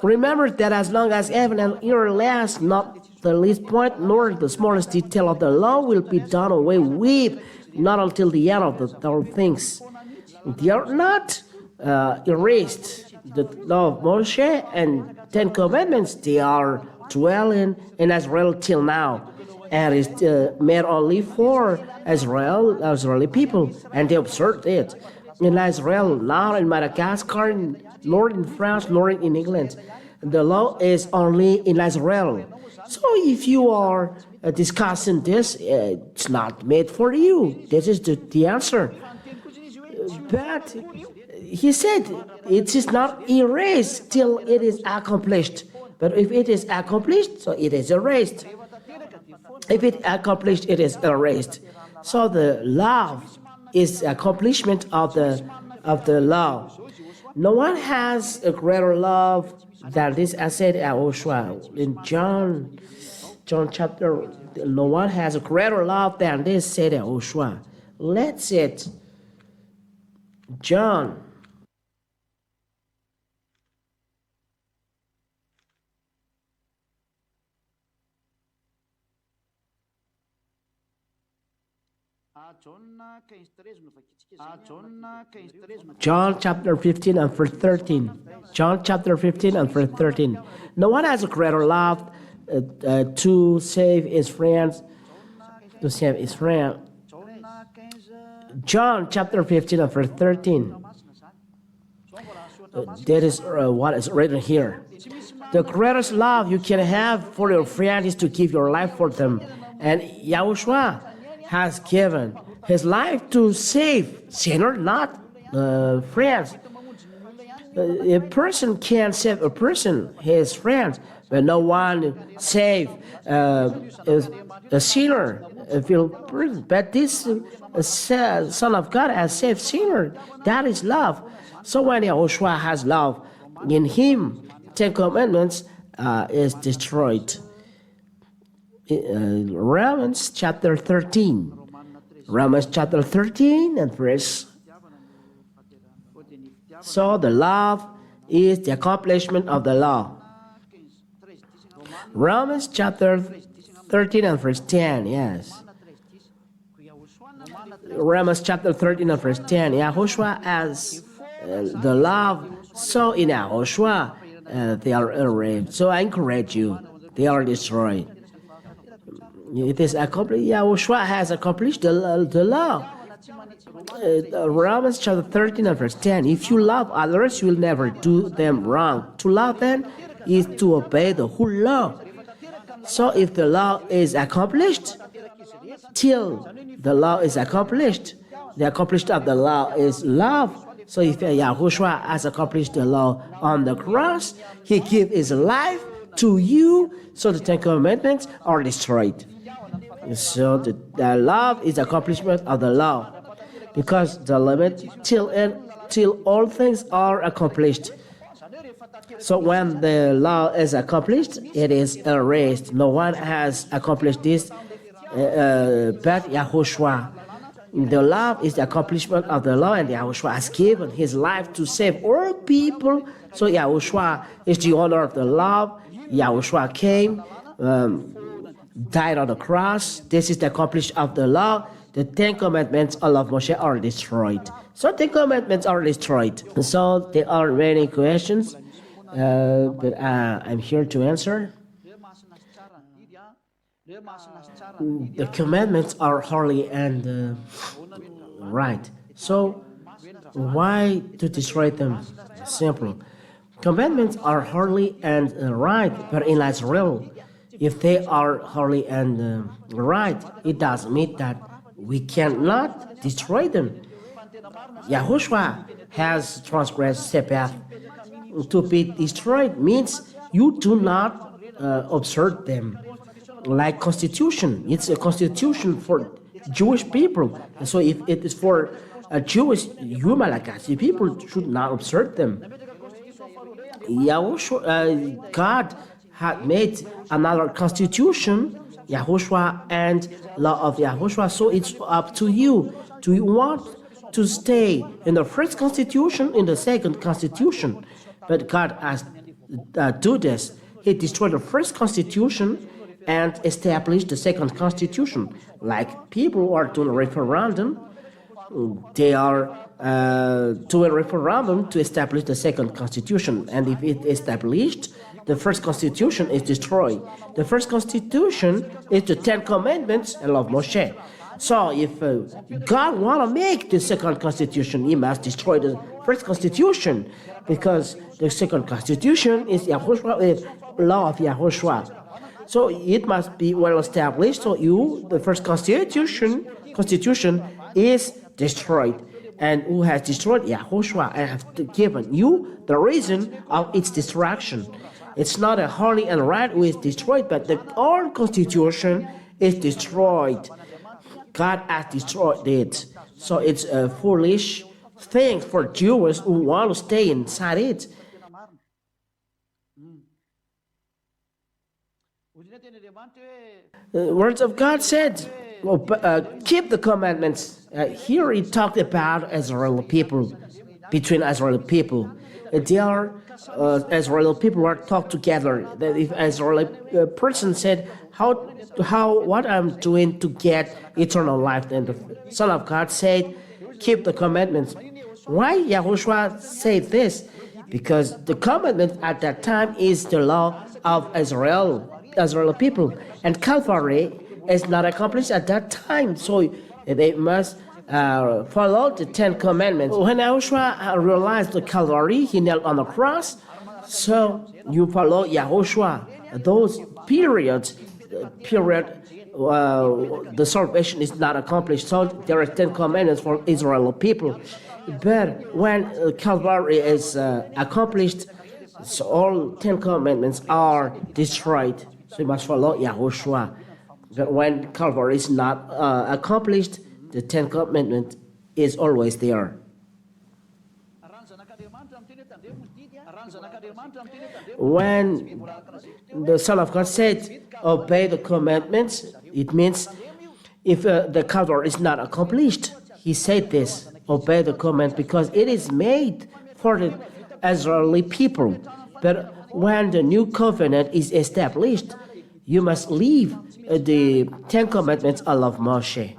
Speaker 1: Remember that as long as heaven and earth last, not the least point nor the smallest detail of the law will be done away with, not until the end of all things. They are not erased. The law of Moshe and 10 Commandments, they are dwelling in Israel till now, and is made only for Israeli people, and they observed it in Israel, not in Madagascar, nor in France, nor in England. The law is only in Israel. So if you are discussing this, it's not made for you. This is the answer. But he said it is not erased till it is accomplished. But if it is accomplished, so it is erased. If it accomplished, it is erased. So the love is accomplishment of the law. No one has a greater love than this, as said YAHOSHUA in John chapter. No one has a greater love than this, said YAHOSHUA. Let's it. John. John chapter 15 and verse 13. John chapter 15 and verse 13. No one has a greater love to save his friends. To save his friend. John chapter 15 and verse 13. That is what is written here. The greatest love you can have for your friend is to give your life for them. And YAHOSHUA has given his life to save sinners, not friends. A person can save a person, his friends, but no one save a sinner. But this Son of God has saved sinner. That is love. So when YAHOSHUA has love in him, 10 Commandments is destroyed. Romans chapter 13. Romans chapter 13 and verse. So the love is the accomplishment of the law. Romans chapter 13 and verse 10, yes. Romans chapter 13 and verse 10. YAHOSHUA has the love. So in YAHOSHUA, they are erased. So I encourage you, they are destroyed. It is accomplished. YAHOSHUA has accomplished the law. Romans chapter 13 and verse 10. If you love others, you will never do them wrong. To love them is to obey the whole law. So if the law is accomplished, till the law is accomplished, the accomplished of the law is love. So if YAHOSHUA has accomplished the law on the cross, he gave his life to you, so the 10 Commandments are destroyed. So the love is the accomplishment of the law, because the limit till all things are accomplished. So when the law is accomplished, it is erased. No one has accomplished this but YAHOSHUA. The love is the accomplishment of the law, and YAHOSHUA has given his life to save all people. So YAHOSHUA is the owner of the law. YAHOSHUA came, died on the cross. This is the accomplishment of the law. The 10 Commandments of Moshe are destroyed. So 10 Commandments are destroyed. So there are many questions, but I'm here to answer. The commandments are holy and right. So why to destroy them? Simple. Commandments are holy and right, but in Israel, if they are holy and right, it does mean that we cannot destroy them. YAHOSHUA has transgressed Sabbath. To be destroyed means you do not observe them. Like constitution, it's a constitution for Jewish people. So if it is for a Jewish human like us, people should not observe them. YAHOSHUA, God had made another constitution, YAHOSHUA and law of YAHOSHUA. So it's up to you. Do you want to stay in the first constitution, in the second constitution? But God has do this. He destroyed the first constitution and established the second constitution. Like people who are doing a referendum, they are doing a referendum to establish the second constitution. And if it is established, the first constitution is destroyed. The first constitution is the 10 Commandments and law of Moshe. So if God want to make the second constitution, he must destroy the first constitution, because the second constitution is YAHOSHUA, law of YAHOSHUA. So it must be well established. So the first constitution is destroyed. And who has destroyed YAHOSHUA? I have given you the reason of its destruction. It's not a holy and right who is destroyed, but the old constitution is destroyed. God has destroyed it. So it's a foolish thing for Jews who want to stay inside it. The words of God said, keep the commandments. Here he talked about Israeli people, between Israeli people. They are Israeli people are talked together. That if Israeli person said, what I'm doing to get eternal life, then the Son of God said, keep the commandments. Why Yahushua said this? Because the commandment at that time is the law of Israeli people, and Calvary is not accomplished at that time, so they must follow the 10 commandments. When Yahushua realized the Calvary, he knelt on the cross, so you follow Yahushua. Those periods, the salvation is not accomplished, so there are 10 commandments for Israeli people. But when Calvary is accomplished, so all 10 commandments are destroyed. So you must follow Yahushua. But when Calvary is not accomplished, the 10 commandments is always there. When the Son of God said, obey the commandments, it means if the Calvary is not accomplished, he said this, obey the commandments, because it is made for the Israeli people. But when the new covenant is established, you must leave the 10 commandments of Moshe.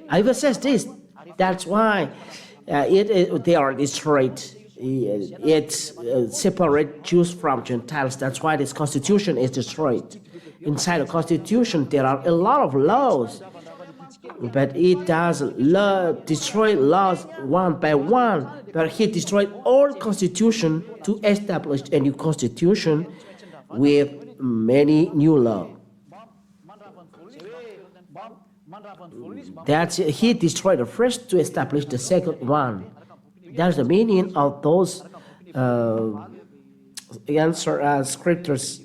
Speaker 1: I even says this. That's why they are destroyed. It separates Jews from Gentiles. That's why this constitution is destroyed. Inside the constitution, there are a lot of laws, but it doesn't destroy laws one by one. But he destroyed all constitution to establish a new constitution with many new laws. That's he destroyed the first to establish the second one. That's the meaning of those scriptures.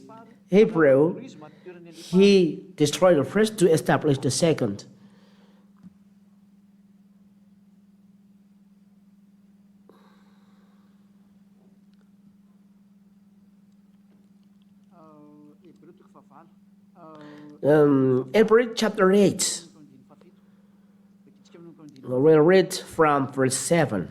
Speaker 1: Hebrew, he destroyed the first to establish the second. Hebrew chapter 8. We'll read from verse 7.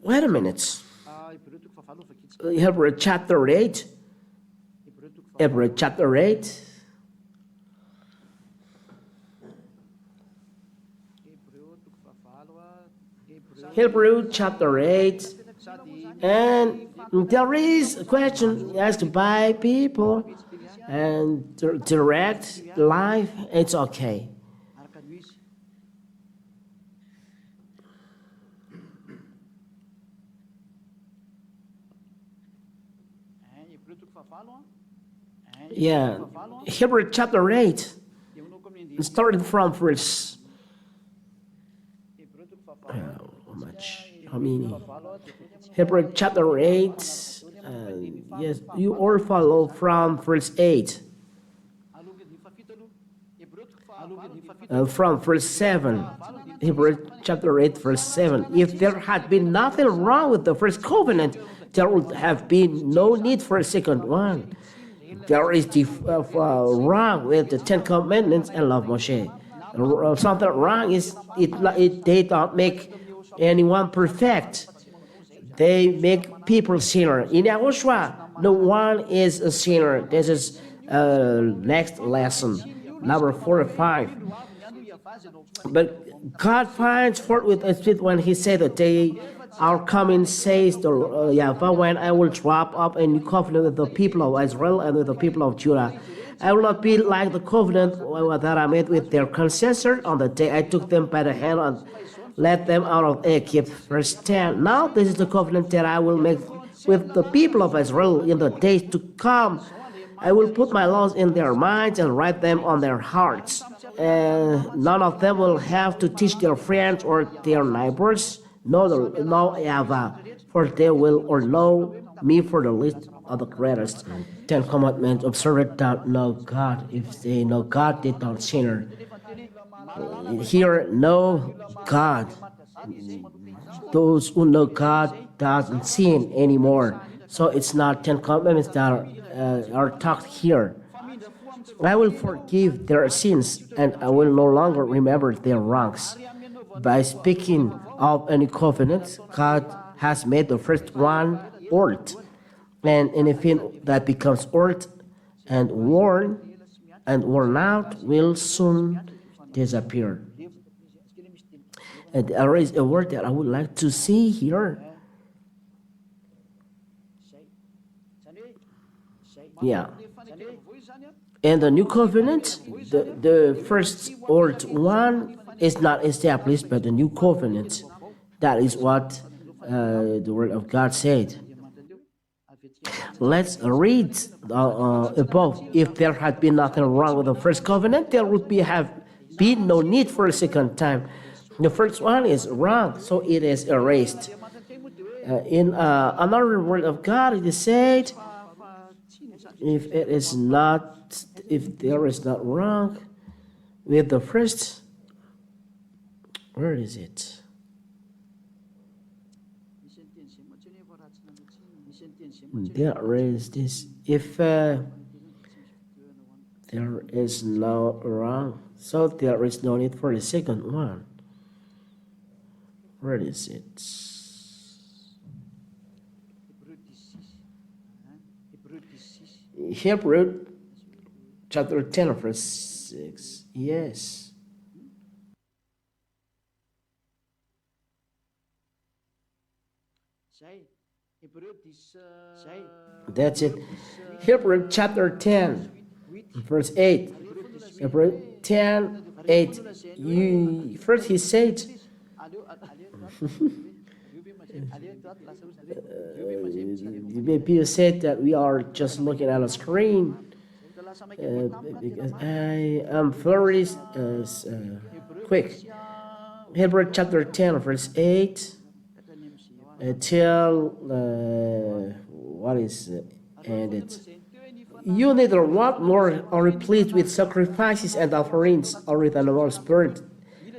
Speaker 1: Wait a minute. Hebrew chapter 8. Hebrew chapter 8. Hebrew chapter 8. And there is a question asked by people, and direct life, it's okay. Yeah, Hebrew chapter 8, started from verse, how many? Hebrew chapter 8, yes, you all follow from verse 8. From verse 7, Hebrew chapter 8, verse 7. If there had been nothing wrong with the first covenant, there would have been no need for a second one. There is wrong with the 10 commandments and law of Moshe. Something wrong is they don't make anyone perfect. They make people sinner. In Yahushua, no one is a sinner. This is next lesson, number 4 or 5. But God finds fault with us when he said that they are coming, says the Yahweh, when I will drop up a new covenant with the people of Israel and with the people of Judah. I will not be like the covenant that I made with their ancestors on the day I took them by the hand and led them out of Egypt. Verse 10. Now this is the covenant that I will make with the people of Israel in the days to come. I will put my laws in their minds and write them on their hearts. none of them will have to teach their friends or their neighbors, no ever, for they will or know me for the least of the greatest. Ten Commandments, observe don't know God. If they know God, they don't sinner. Here, know God. Those who know God doesn't sin anymore. So it's not Ten Commandments that are taught here. I will forgive their sins, and I will no longer remember their wrongs. By speaking of a new covenant, God has made the first one old, and anything that becomes old and worn out will soon disappear. And there is a word that I would like to see here. Yeah. In the new covenant, the first old one is not established, but the new covenant. That is what the word of God said. Let's read above. If there had been nothing wrong with the first covenant, there would have been no need for a second time. The first one is wrong, so it is erased. In another word of God, it is said, if there is not wrong with the first, where is it? There is this. If there is no wrong, so there is no need for the second one. Where is it? Hebrew chapter 10 verse 6. Yes. That's it. Hebrew chapter 10 verse 8. Hebrew 10 8. First he said, maybe you said that we are just looking at a screen because I am very quick. Hebrew chapter 10 verse 8 till what is ended. You neither want nor are pleased with sacrifices and offerings or with animals burned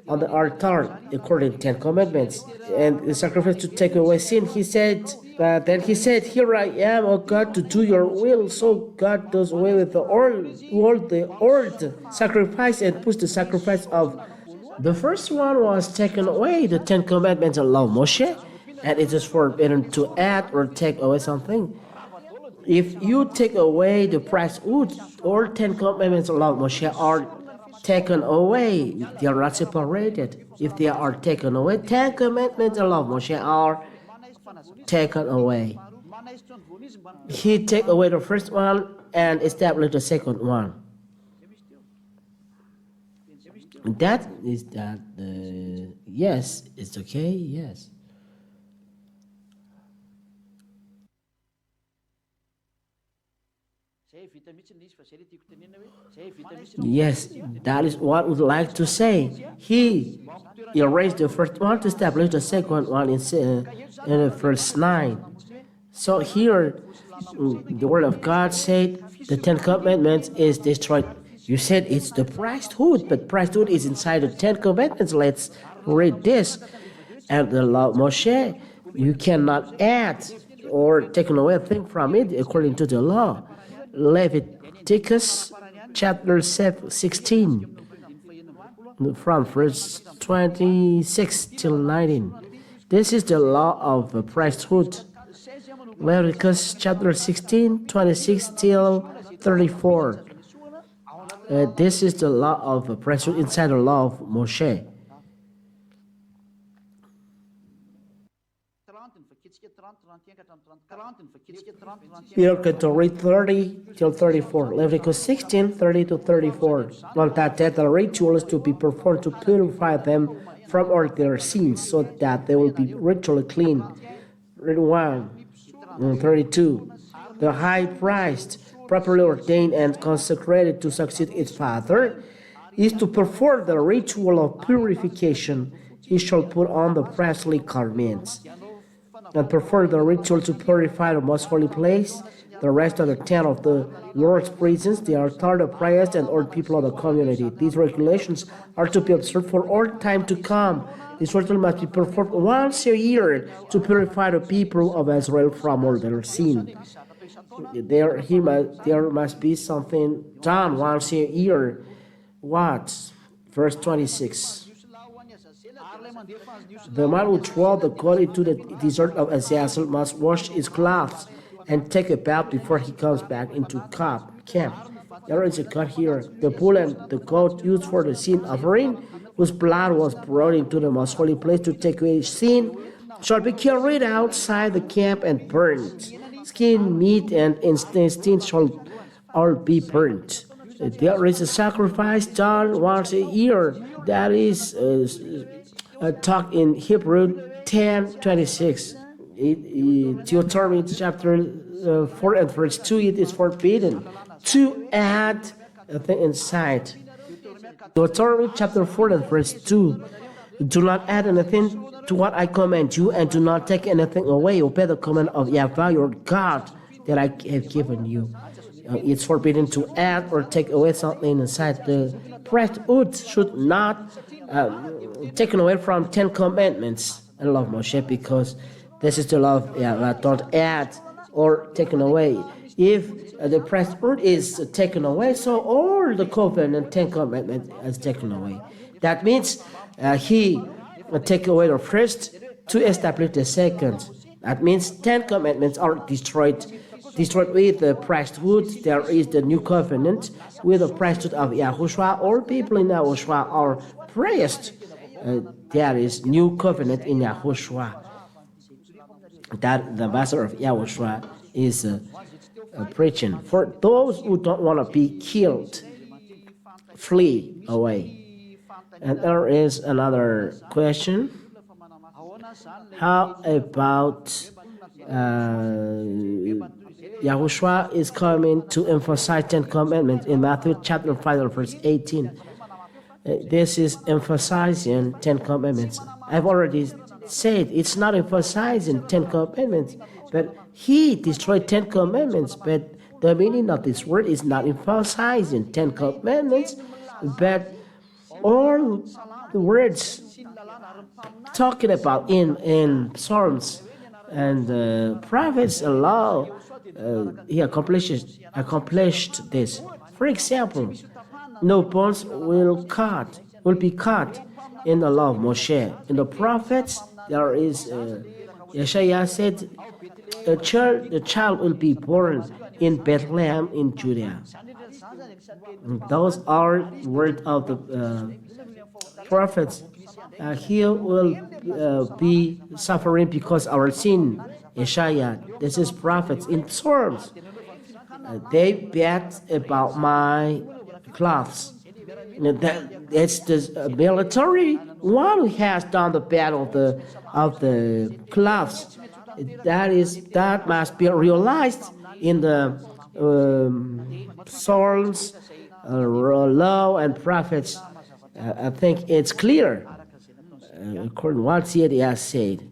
Speaker 1: on the altar according to 10 commandments and the sacrifice to take away sin. He said, then he said, here I am, O God, to do your will. So God does away with the old sacrifice and puts the sacrifice of the first one was taken away, the 10 commandments of law Moshe, and it is forbidden to add or take away something. If you take away the priesthood, all 10 commandments of law Moshe are taken away. They are not separated. If they are taken away, 10 commandments of law Moshe are taken away. He take away the first one and establish the second one. That is that. Yes, it's okay. Yes. Yes, that is what I would like to say. He erased the first one to establish the second one in verse 9. So here, the word of God said the 10 commandments is destroyed. You said it's the priesthood, but priesthood is inside the 10 commandments. Let's read this. And the law of Moshe, you cannot add or take away a thing from it according to the law. Leviticus chapter 16, from verse 26 till 19. This is the law of the priesthood. Leviticus chapter 16, 26 till 34. This is the law of the priesthood inside the law of Moshe. We are going to read 30 till 34. Leviticus 16, 30 to 34. On that day, the ritual is to be performed to purify them from all their sins, so that they will be ritually clean. Read 1, 32. The high priest, properly ordained and consecrated to succeed its father, is to perform the ritual of purification, he shall put on the priestly garments and perform the ritual to purify the most holy place, the rest of the tent of the Lord's presence, the altar, the priest, and all people of the community. These regulations are to be observed for all time to come. This ritual must be performed once a year to purify the people of Israel from all their sin. There must be something done once a year. What? Verse 26. The man who threw the goat into the desert of Azazel must wash his clothes and take a bath before he comes back into camp. There is a cut here. The bull and the goat used for the sin offering, whose blood was brought into the most holy place to take away sin, shall be carried outside the camp and burned. Skin, meat, and intestines shall all be burnt. There is a sacrifice done once a year. That is talked in Hebrew 10:26. Deuteronomy chapter 4 and verse 2, it is forbidden to add a thing inside. Deuteronomy chapter 4 and verse 2, do not add anything to what I command you, and do not take anything away. Obey the command of Yahweh your God that I have given you. It's forbidden to add or take away something inside. The priesthood should not taken away from 10 commandments. I love Moshe because this is the law of Yahweh. Don't add or taken away. If the priesthood is taken away, so all the covenant 10 commandments is taken away. That means he take away the first to establish the second. That means 10 commandments are destroyed with the priesthood. There is the new covenant with the priesthood of YAHOSHUA. All people in YAHOSHUA are priests. There is new covenant in YAHOSHUA. That the master of YAHOSHUA is preaching. For those who don't want to be killed, flee away. And there is another question. How about YAHOSHUA is coming to emphasize 10 commandments in Matthew chapter 5 verse 18. This is emphasizing 10 commandments. I've already said it's not emphasizing 10 commandments, but he destroyed 10 commandments. But the meaning of this word is not emphasizing 10 commandments, but all the words talking about in Psalms and prophets and law, he accomplished this. For example, no bones will be cut in the law of Moshe. In the prophets, there is Yeshaya said, the child will be born in Bethlehem in Judea. And those are words of the prophets. He will be suffering because our sin. Yeshaya, this is prophets in Psalms. They bet about my cloths. That's the military one who has done the battle of the cloths. That must be realized in the Psalms, law, and prophets. I think it's clear according to what he has said.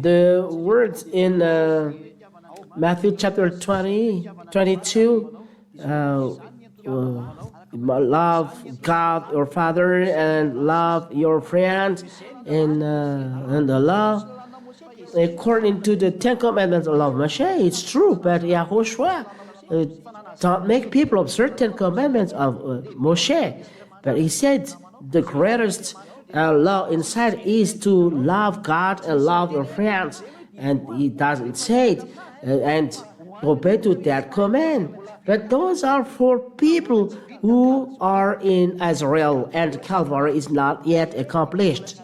Speaker 1: The words in Matthew chapter 22, love God your Father and love your friend, and the law, according to the 10 commandments of Moshe, it's true, but YAHOSHUA don't make people observe 10 commandments of Moshe, but he said the greatest law inside is to love God and love your friends, and he doesn't say it and obey to that command. But those are for people who are in Israel, and Calvary is not yet accomplished.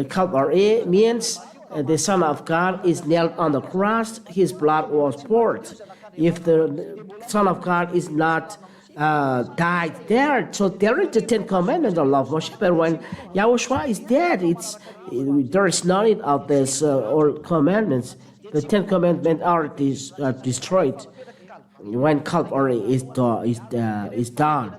Speaker 1: Calvary means the Son of God is nailed on the cross, his blood was poured. If the Son of God is not died there. So there is the Ten Commandments of love Moshe. But when YAHOSHUA is dead, there is no need of this old commandments. The Ten Commandments are destroyed when Calvary is done.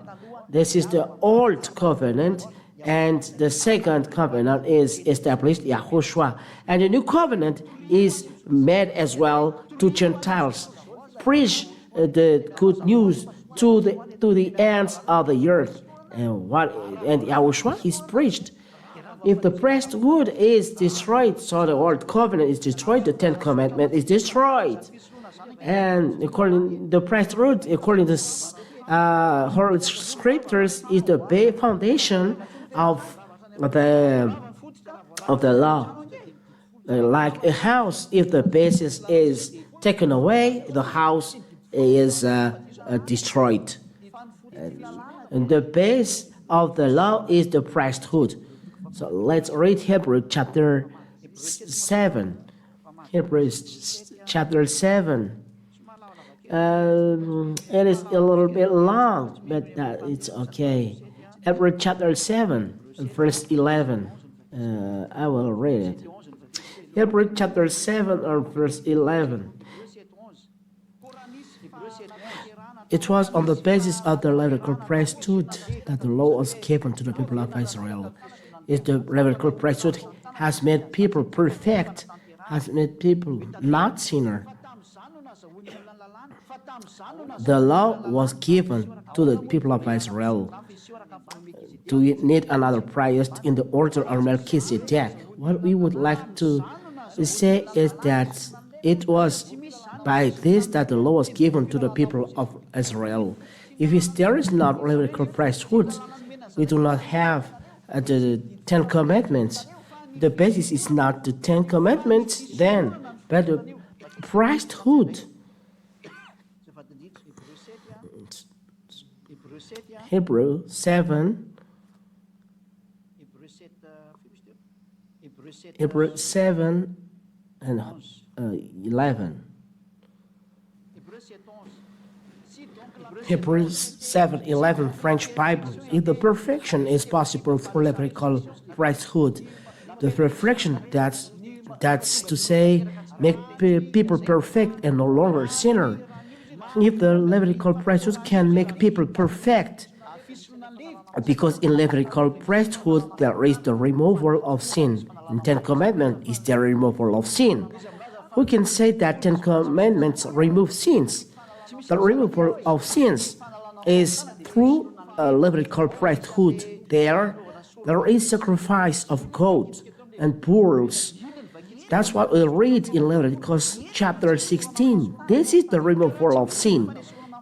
Speaker 1: This is the old covenant, and the second covenant is established, YAHOSHUA. And the new covenant is made as well to Gentiles. Preach the good news to the ends of the earth. And YAHOSHUA is preached. If the priesthood is destroyed, so the old covenant is destroyed, the Ten Commandments is destroyed. And according to the priesthood, according to Holy Scriptures, is the foundation of the law. Like a house, if the basis is taken away, the house is destroyed. And the base of the law is the priesthood. So let's read Hebrews chapter 7. Hebrews chapter 7. It is a little bit long, but it's okay. Hebrews chapter 7, verse 11. I will read it. Hebrews chapter 7, verse 11. It was on the basis of the Levitical priesthood that the law was given to the people of Israel. If the Levitical priesthood has made people perfect, has made people not sinner. The law was given to the people of Israel. Do we need another priest in the order of Melchizedek? What we would like to say is that it was by this that the law was given to the people of Israel. If there is not Levitical priesthood, we do not have the Ten Commandments. The basis is not the Ten Commandments then, but the priesthood. Hebrews 7. Hebrews 7 and 11. Hebrews 7:11 French Bible. If the perfection is possible through Levitical priesthood, the perfection that's to say make people perfect and no longer sinner. If the Levitical priesthood can make people perfect, because in Levitical priesthood there is the removal of sin. In Ten Commandments is the removal of sin. Who can say that Ten Commandments remove sins? The removal of sins is through Levitical priesthood. There is sacrifice of goats and bulls. That's what we read in Leviticus chapter 16. This is the removal of sin.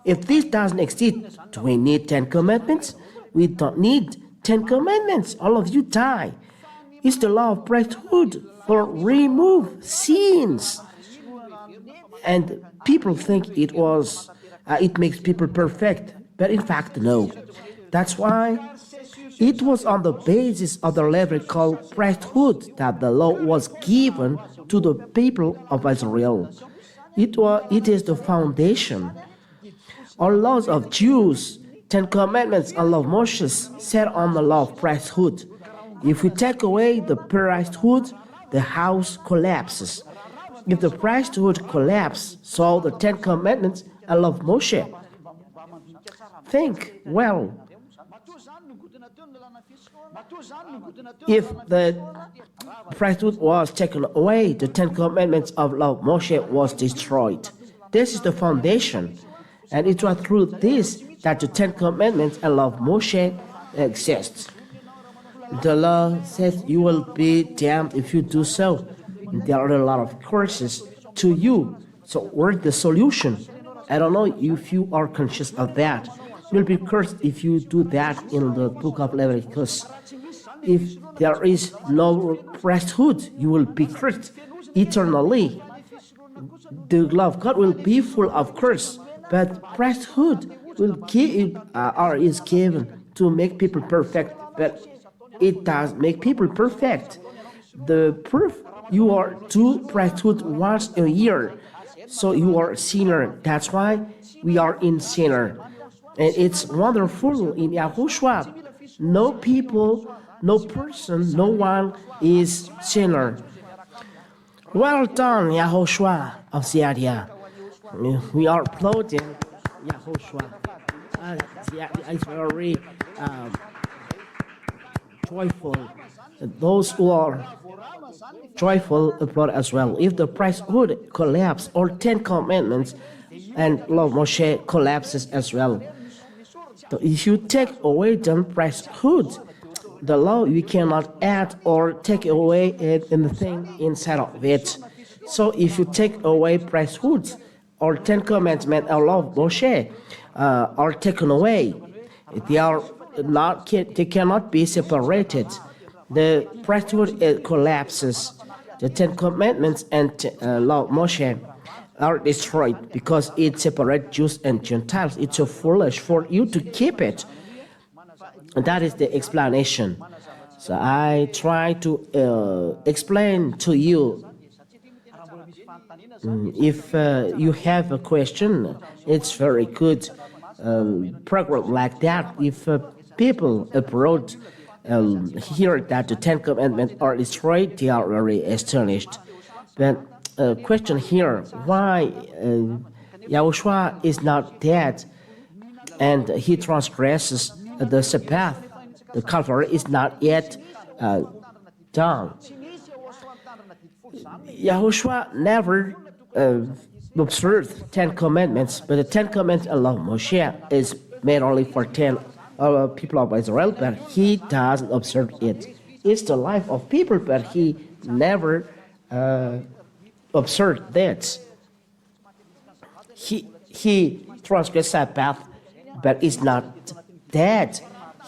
Speaker 1: If this doesn't exist, do we need 10 commandments? We don't need 10 commandments. All of you die. It's the law of priesthood for remove sins. And people think it makes people perfect, but in fact, no. That's why it was on the basis of the Levitical priesthood that the law was given to the people of Israel. It is the foundation. All laws of Jews, 10 commandments, and law of Moses set on the law of priesthood. If we take away the priesthood, the house collapses. If the priesthood collapses, so the 10 commandments and law of Moshe. Think well. If the priesthood was taken away, the 10 commandments of law of Moshe was destroyed. This is the foundation, and it was through this that the 10 commandments and law of Moshe exists. The law says you will be damned if you do so. There are a lot of curses to you. So where's the solution? I don't know if you are conscious of that. You'll be cursed if you do that in the book of Leviticus. If there is no priesthood, you will be cursed eternally. The law of God will be full of curse, but priesthood is given to make people perfect, but it does make people perfect. The proof, you are to priesthood once a year, so you are a sinner. That's why we are in sinner. And it's wonderful in Yahushua. No people, no person, no one is sinner. Well done, Yahushua of Syria. We are applauding Yahushua. It's very joyful. Those who are joyful applaud as well. If the priesthood collapse, or 10 commandments and law of Moshe collapses as well. So if you take away the priesthood, the law, you cannot add or take away anything inside of it. So if you take away priesthood, or 10 commandments and law of Moshe are taken away, they cannot be separated. The priesthood collapses. The 10 commandments and law of Moshe are destroyed because it separates Jews and Gentiles. It's so foolish for you to keep it. And that is the explanation. So I try to explain to you. If you have a question, it's very good program like that. If people abroad hear that the 10 commandments are destroyed, they are very astonished. But question here, why Yahushua is not dead and he transgresses the Sabbath? The Calvary is not yet done. Yahushua never observed 10 commandments, but the 10 commandments of Moshe is made only for 10 people of Israel, but he doesn't observe it. It's the life of people, but he never observed that. He transgressed Sabbath, but is not dead.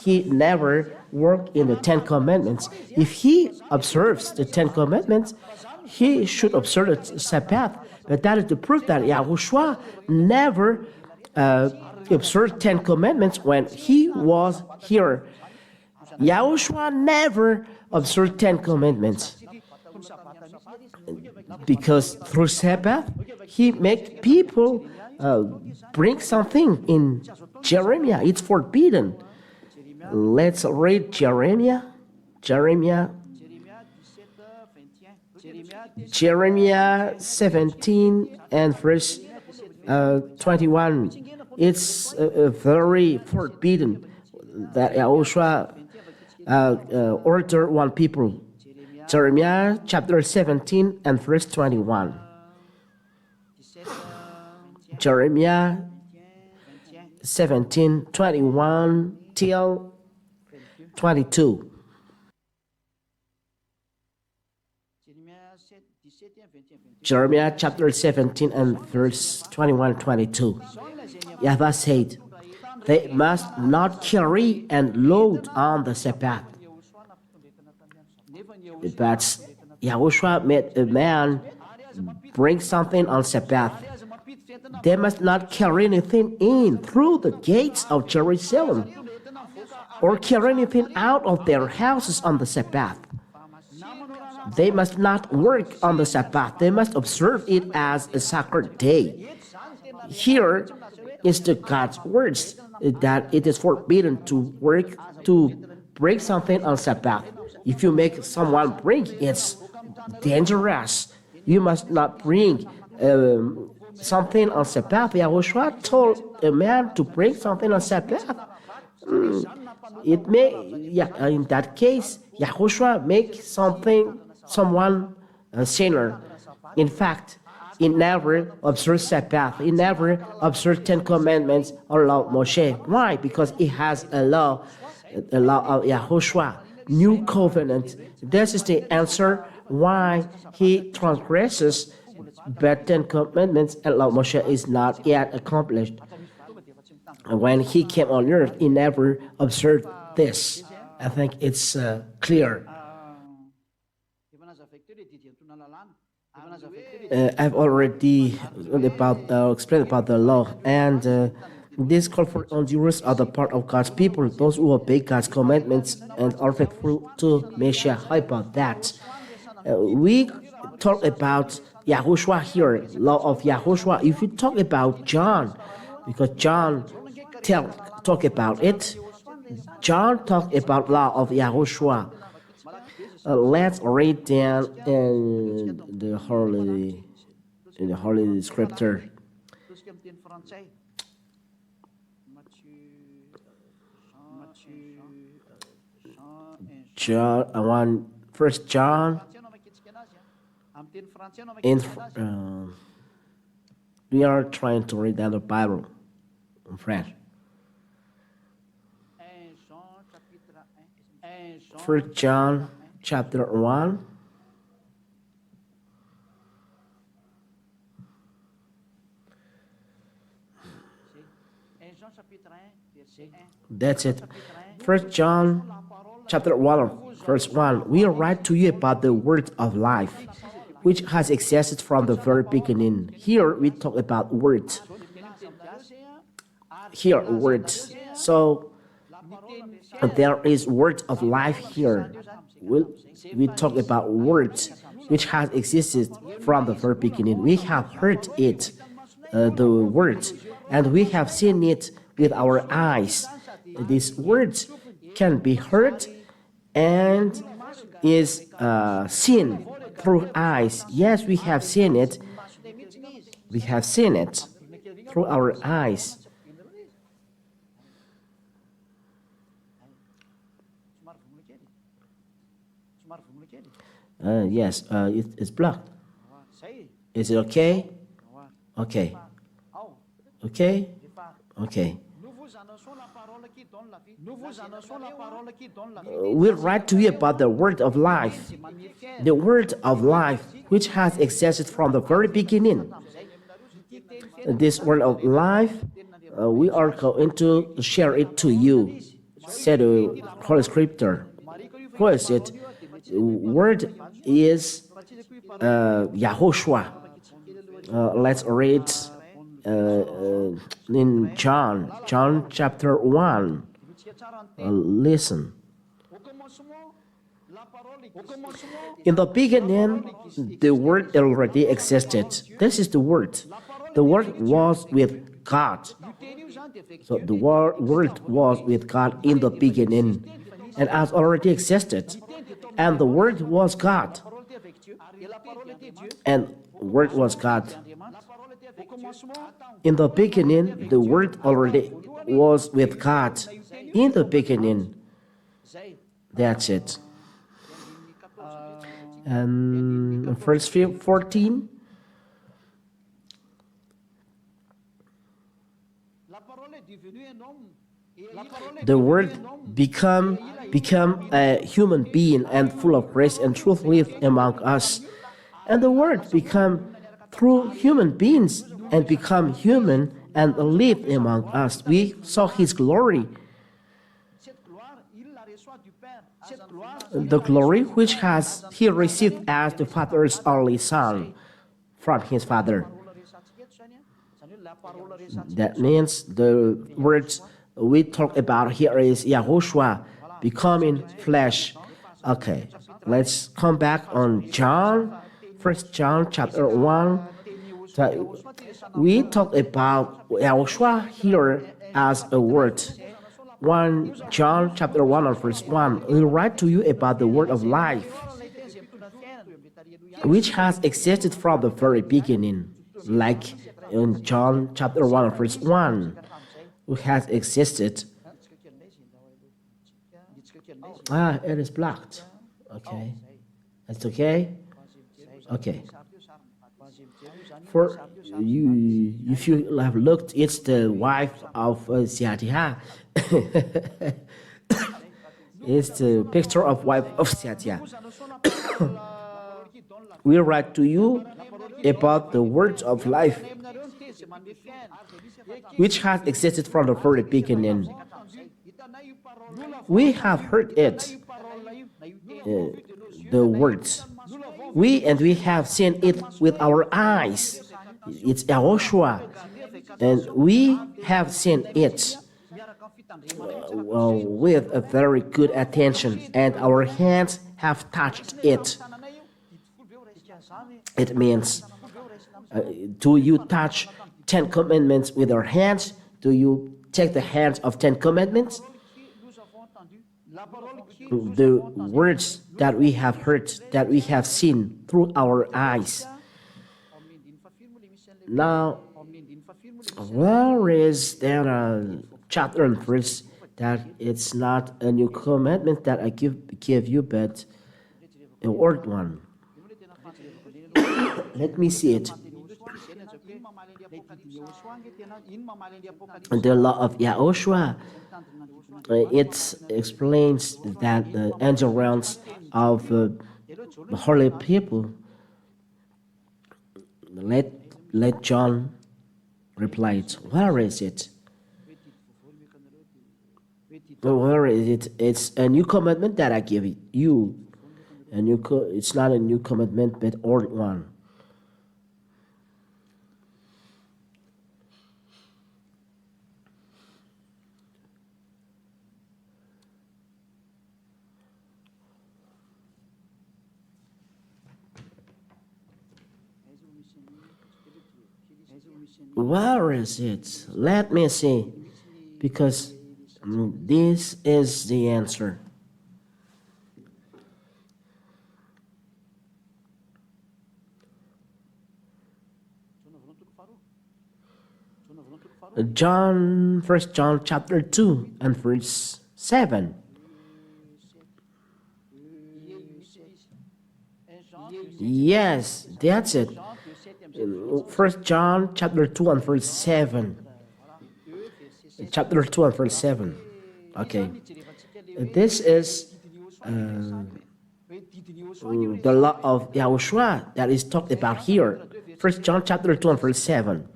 Speaker 1: He never worked in the 10 commandments. If he observes the 10 commandments, he should observe the Sabbath. But that is the proof that Yahushua never observed 10 commandments when he was here. Yahushua never observed 10 commandments. Because through Sabbath, he make people bring something in Jeremiah. It's forbidden. Let's read Jeremiah 17 and verse 21. It's very forbidden that Yahushua ordered one people. Jeremiah chapter 17 and verse 21. Jeremiah 17, 21 till 22. Jeremiah chapter 17 and verse 21-22. Yahweh said, they must not carry and load on the Sabbath. But Yahushua made a man bring something on Sabbath. They must not carry anything in through the gates of Jerusalem, or carry anything out of their houses on the Sabbath. They must not work on the Sabbath. They must observe it as a sacred day. Here is the God's words that it is forbidden to work, to break something on Sabbath. If you make someone bring, it's dangerous. You must not bring something on Sabbath. Yahushua told a man to bring something on Sabbath. It may, in that case, Yahushua make someone a sinner. In fact, he never observed Sabbath. He never observed 10 commandments or law of Moshe. Why? Because he has a law of Yahushua, new covenant. This is the answer why he transgresses, but 10 commandments and law of Moshe is not yet accomplished. When he came on earth, he never observed this. I think it's clear. I've already explained about the law, and this call for endurance are the part of God's people, those who obey God's commandments and are faithful to Messiah. How about that? We talk about Yahushua here, law of Yahushua. If you talk about John, because John talk about it. John talked about law of YAHOSHUA. Let's read down in the Holy Scripture. First John. We are trying to read down the Bible in French. First John chapter 1. That's it. First John chapter 1, verse 1. We write to you about the word of life, which has existed from the very beginning. Here we talk about words. Here, words. So there is word of life here. We talk about words which has existed from the very beginning. We have heard it, the words, and we have seen it with our eyes. These words can be heard and is seen through eyes. Yes, we have seen it. We have seen it through our eyes. Yes, it is blocked. Is it okay? Okay. Okay? Okay. We write to you about the word of life. The word of life which has existed from the very beginning. This word of life, we are going to share it to you. Said the Holy Scripture. What is it? Word is YAHOSHUA. Let's read in John chapter 1. Listen. In the beginning, the Word already existed. This is the Word. The Word was with God. So the Word was with God in the beginning and has already existed. And the Word was God. And Word was God. In the beginning, the Word already was with God. In the beginning. That's it. And verse 14. The Word become a human being and full of grace and truth lived among us. And the Word become through human beings and become human and lived among us. We saw His glory. The glory which has He received as the Father's only Son from His Father. That means the words we talk about here is YAHOSHUA becoming flesh. Okay, let's come back on John. First John chapter 1. So we talk about YAHOSHUA here as a word. 1 John chapter 1 verse 1. We write to you about the word of life, which has existed from the very beginning, like in John chapter 1 verse 1, which has existed. It is blocked. Okay. It's okay? Okay. For you, if you have looked, it's the wife of Siatia. It's the picture of wife of Siatia. We write to you about the words of life, which has existed from the very beginning. We have heard it, the words. We have seen it with our eyes. It's YAHOSHUA, and we have seen it with a very good attention, and our hands have touched it. It means, do you touch 10 commandments with your hands? Do you take the hands of 10 commandments, the words that we have heard, that we have seen through our eyes. Now, where is there a chapter and verse that it's not a new commandment that I give you, but a word one? Let me see it. The law of YAHOSHUA, it explains that the angel realms of the holy people. Let John replied, where is it? Where is it? It's a new commandment that I give you. It's not a new commandment, but old one. Where is it? Let me see, because this is the answer. First John chapter 2 and verse 7. Yes, that's it. First John chapter 2 and verse 7. Chapter 2 and verse 7. Okay. This is the law of YAHOSHUA that is talked about here. First John chapter 2 and verse 7.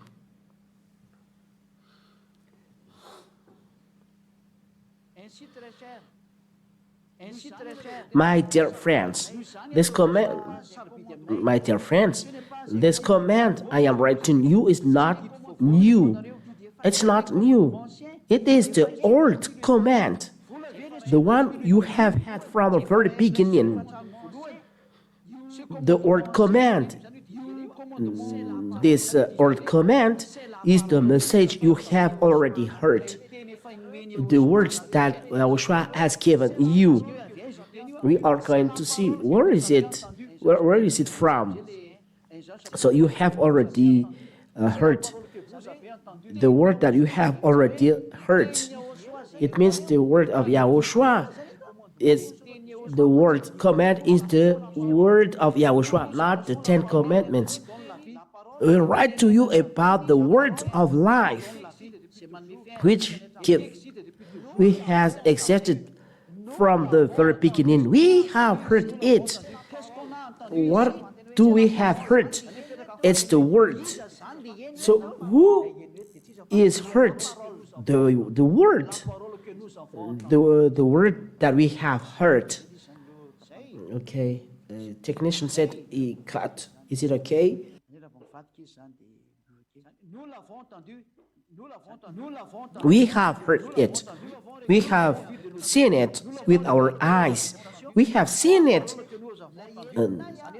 Speaker 1: My dear friends, this command I am writing you is not new. It's not new. It is the old command, the one you have had from the very beginning. The old command. This old command is the message you have already heard. The words that YAHOSHUA has given you. We are going to see where is it from. So you have already heard the word that you have already heard. It means the word of YAHOSHUA is the word command is the word of YAHOSHUA, not the 10 commandments. We write to you about the word of life, which we have existed from the very beginning. We have heard it. What do we have heard? It's the word. So who is heard? The word. The word that we have heard. Okay. The technician said he cut. Is it okay? We have heard it. We have seen it with our eyes. We have seen it.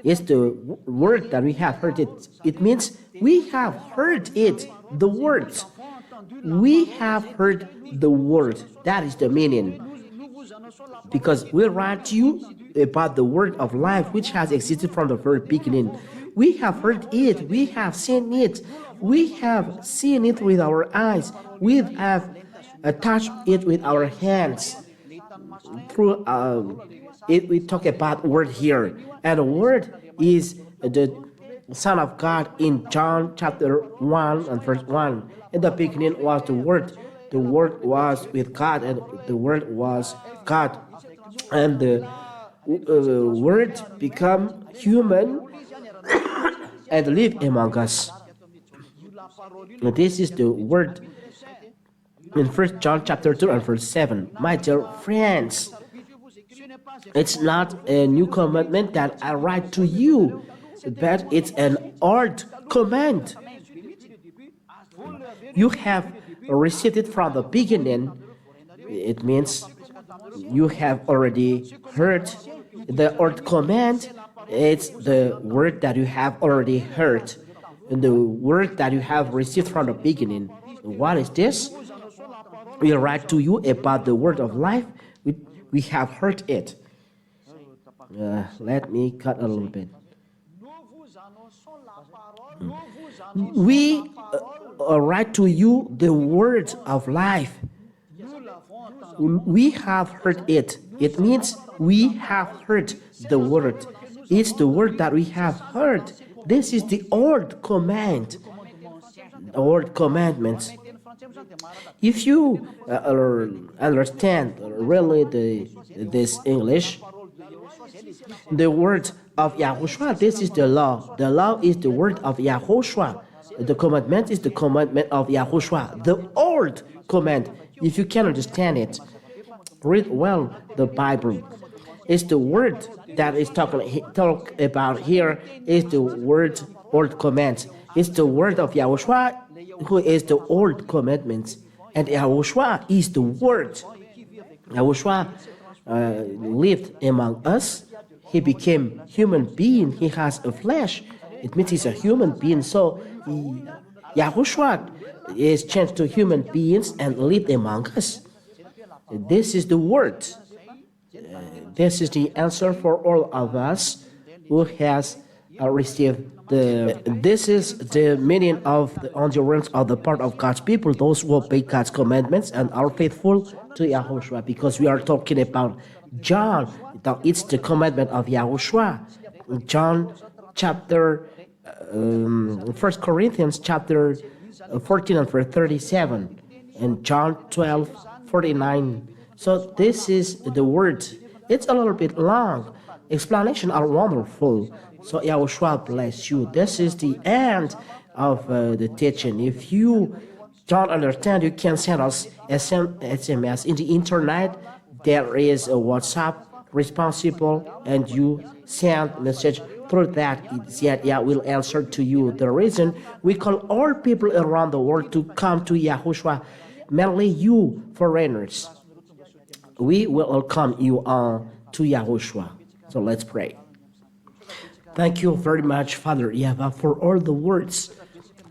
Speaker 1: It's the word that we have heard it. It means we have heard it, the word. We have heard the word. That is the meaning. Because we write to you about the word of life which has existed from the very beginning. We have heard it. We have seen it. We have seen it with our eyes. We have touched it with our hands. Through we talk about word here, and the word is the Son of God in John chapter 1 and verse 1. In the beginning was the Word. The Word was with God, and the Word was God. And the Word become human and live among us. And this is the word in 1 John chapter 2 and verse 7. My dear friends, it's not a new commandment that I write to you, but it's an old command. You have received it from the beginning. It means you have already heard the old command. It's the word that you have already heard, and the word that you have received from the beginning. What is this? We write to you about the word of life. We have heard it. Let me cut a little bit. We write to you the word of life. We have heard it. It means we have heard the word. It's the word that we have heard. This is the old command, old commandments. If you understand really this English, the word of Yahushua, this is the law. The law is the word of Yahushua. The commandment is the commandment of Yahushua. The old command, if you can understand it, read well the Bible. It's the word that is talk about here is the word old command. It's the word of Yahushua who is the old commandments. And Yahushua is the word. Yahushua lived among us. He became human being. He has a flesh. It means he's a human being. So Yahushua is changed to human beings and lived among us. This is the word. This is the answer for all of us who has received this is the meaning of the endurance of the part of God's people, those who obey God's commandments and are faithful to Yahushua, because we are talking about John. It's the commandment of Yahushua. John chapter 1 Corinthians chapter 14 and verse 37 and John 12:49. So this is the word. It's a little bit long. Explanations are wonderful. So Yahushua bless you. This is the end of the teaching. If you don't understand, you can send us SMS in the internet. There is a WhatsApp responsible, and you send message through that. Will answer to you. The reason we call all people around the world to come to Yahushua, mainly you foreigners. We will welcome you on to Yahushua. So let's pray. Thank you very much, Father Yahweh, for all the words.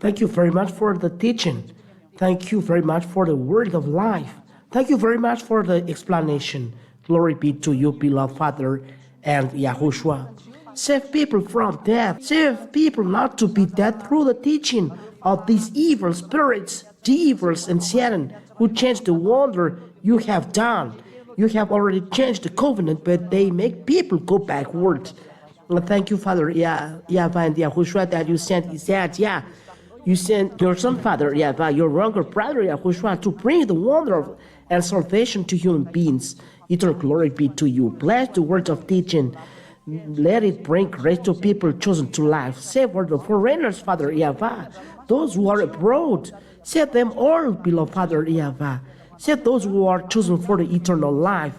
Speaker 1: Thank you very much for the teaching. Thank you very much for the word of life. Thank you very much for the explanation. Glory be to you, beloved Father and Yahushua. Save people from death. Save people not to be dead through the teaching of these evil spirits, devils and Satan, who changed the wonder you have done. You have already changed the covenant, but they make people go backward. Thank you, Father Yahweh and Yahushua, that you sent you sent your son, Father Yahweh, your younger brother Yahushua, to bring the wonder and salvation to human beings. Eternal glory be to you. Bless the words of teaching. Let it bring grace to people chosen to life. Save for the foreigners, Father Yahweh, those who are abroad. Save them all, beloved Father Yahweh. Save those who are chosen for the eternal life.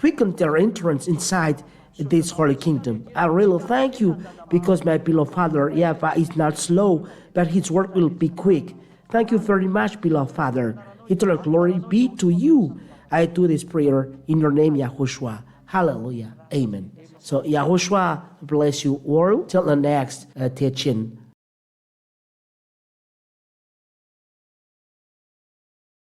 Speaker 1: Quicken their entrance inside this holy kingdom. I really thank you, because my beloved Father Yahweh is not slow, but his work will be quick. Thank you very much, beloved Father. Eternal glory be to you. I do this prayer in your name, Yahushua. Hallelujah. Amen. So Yahushua bless you all till the next teaching.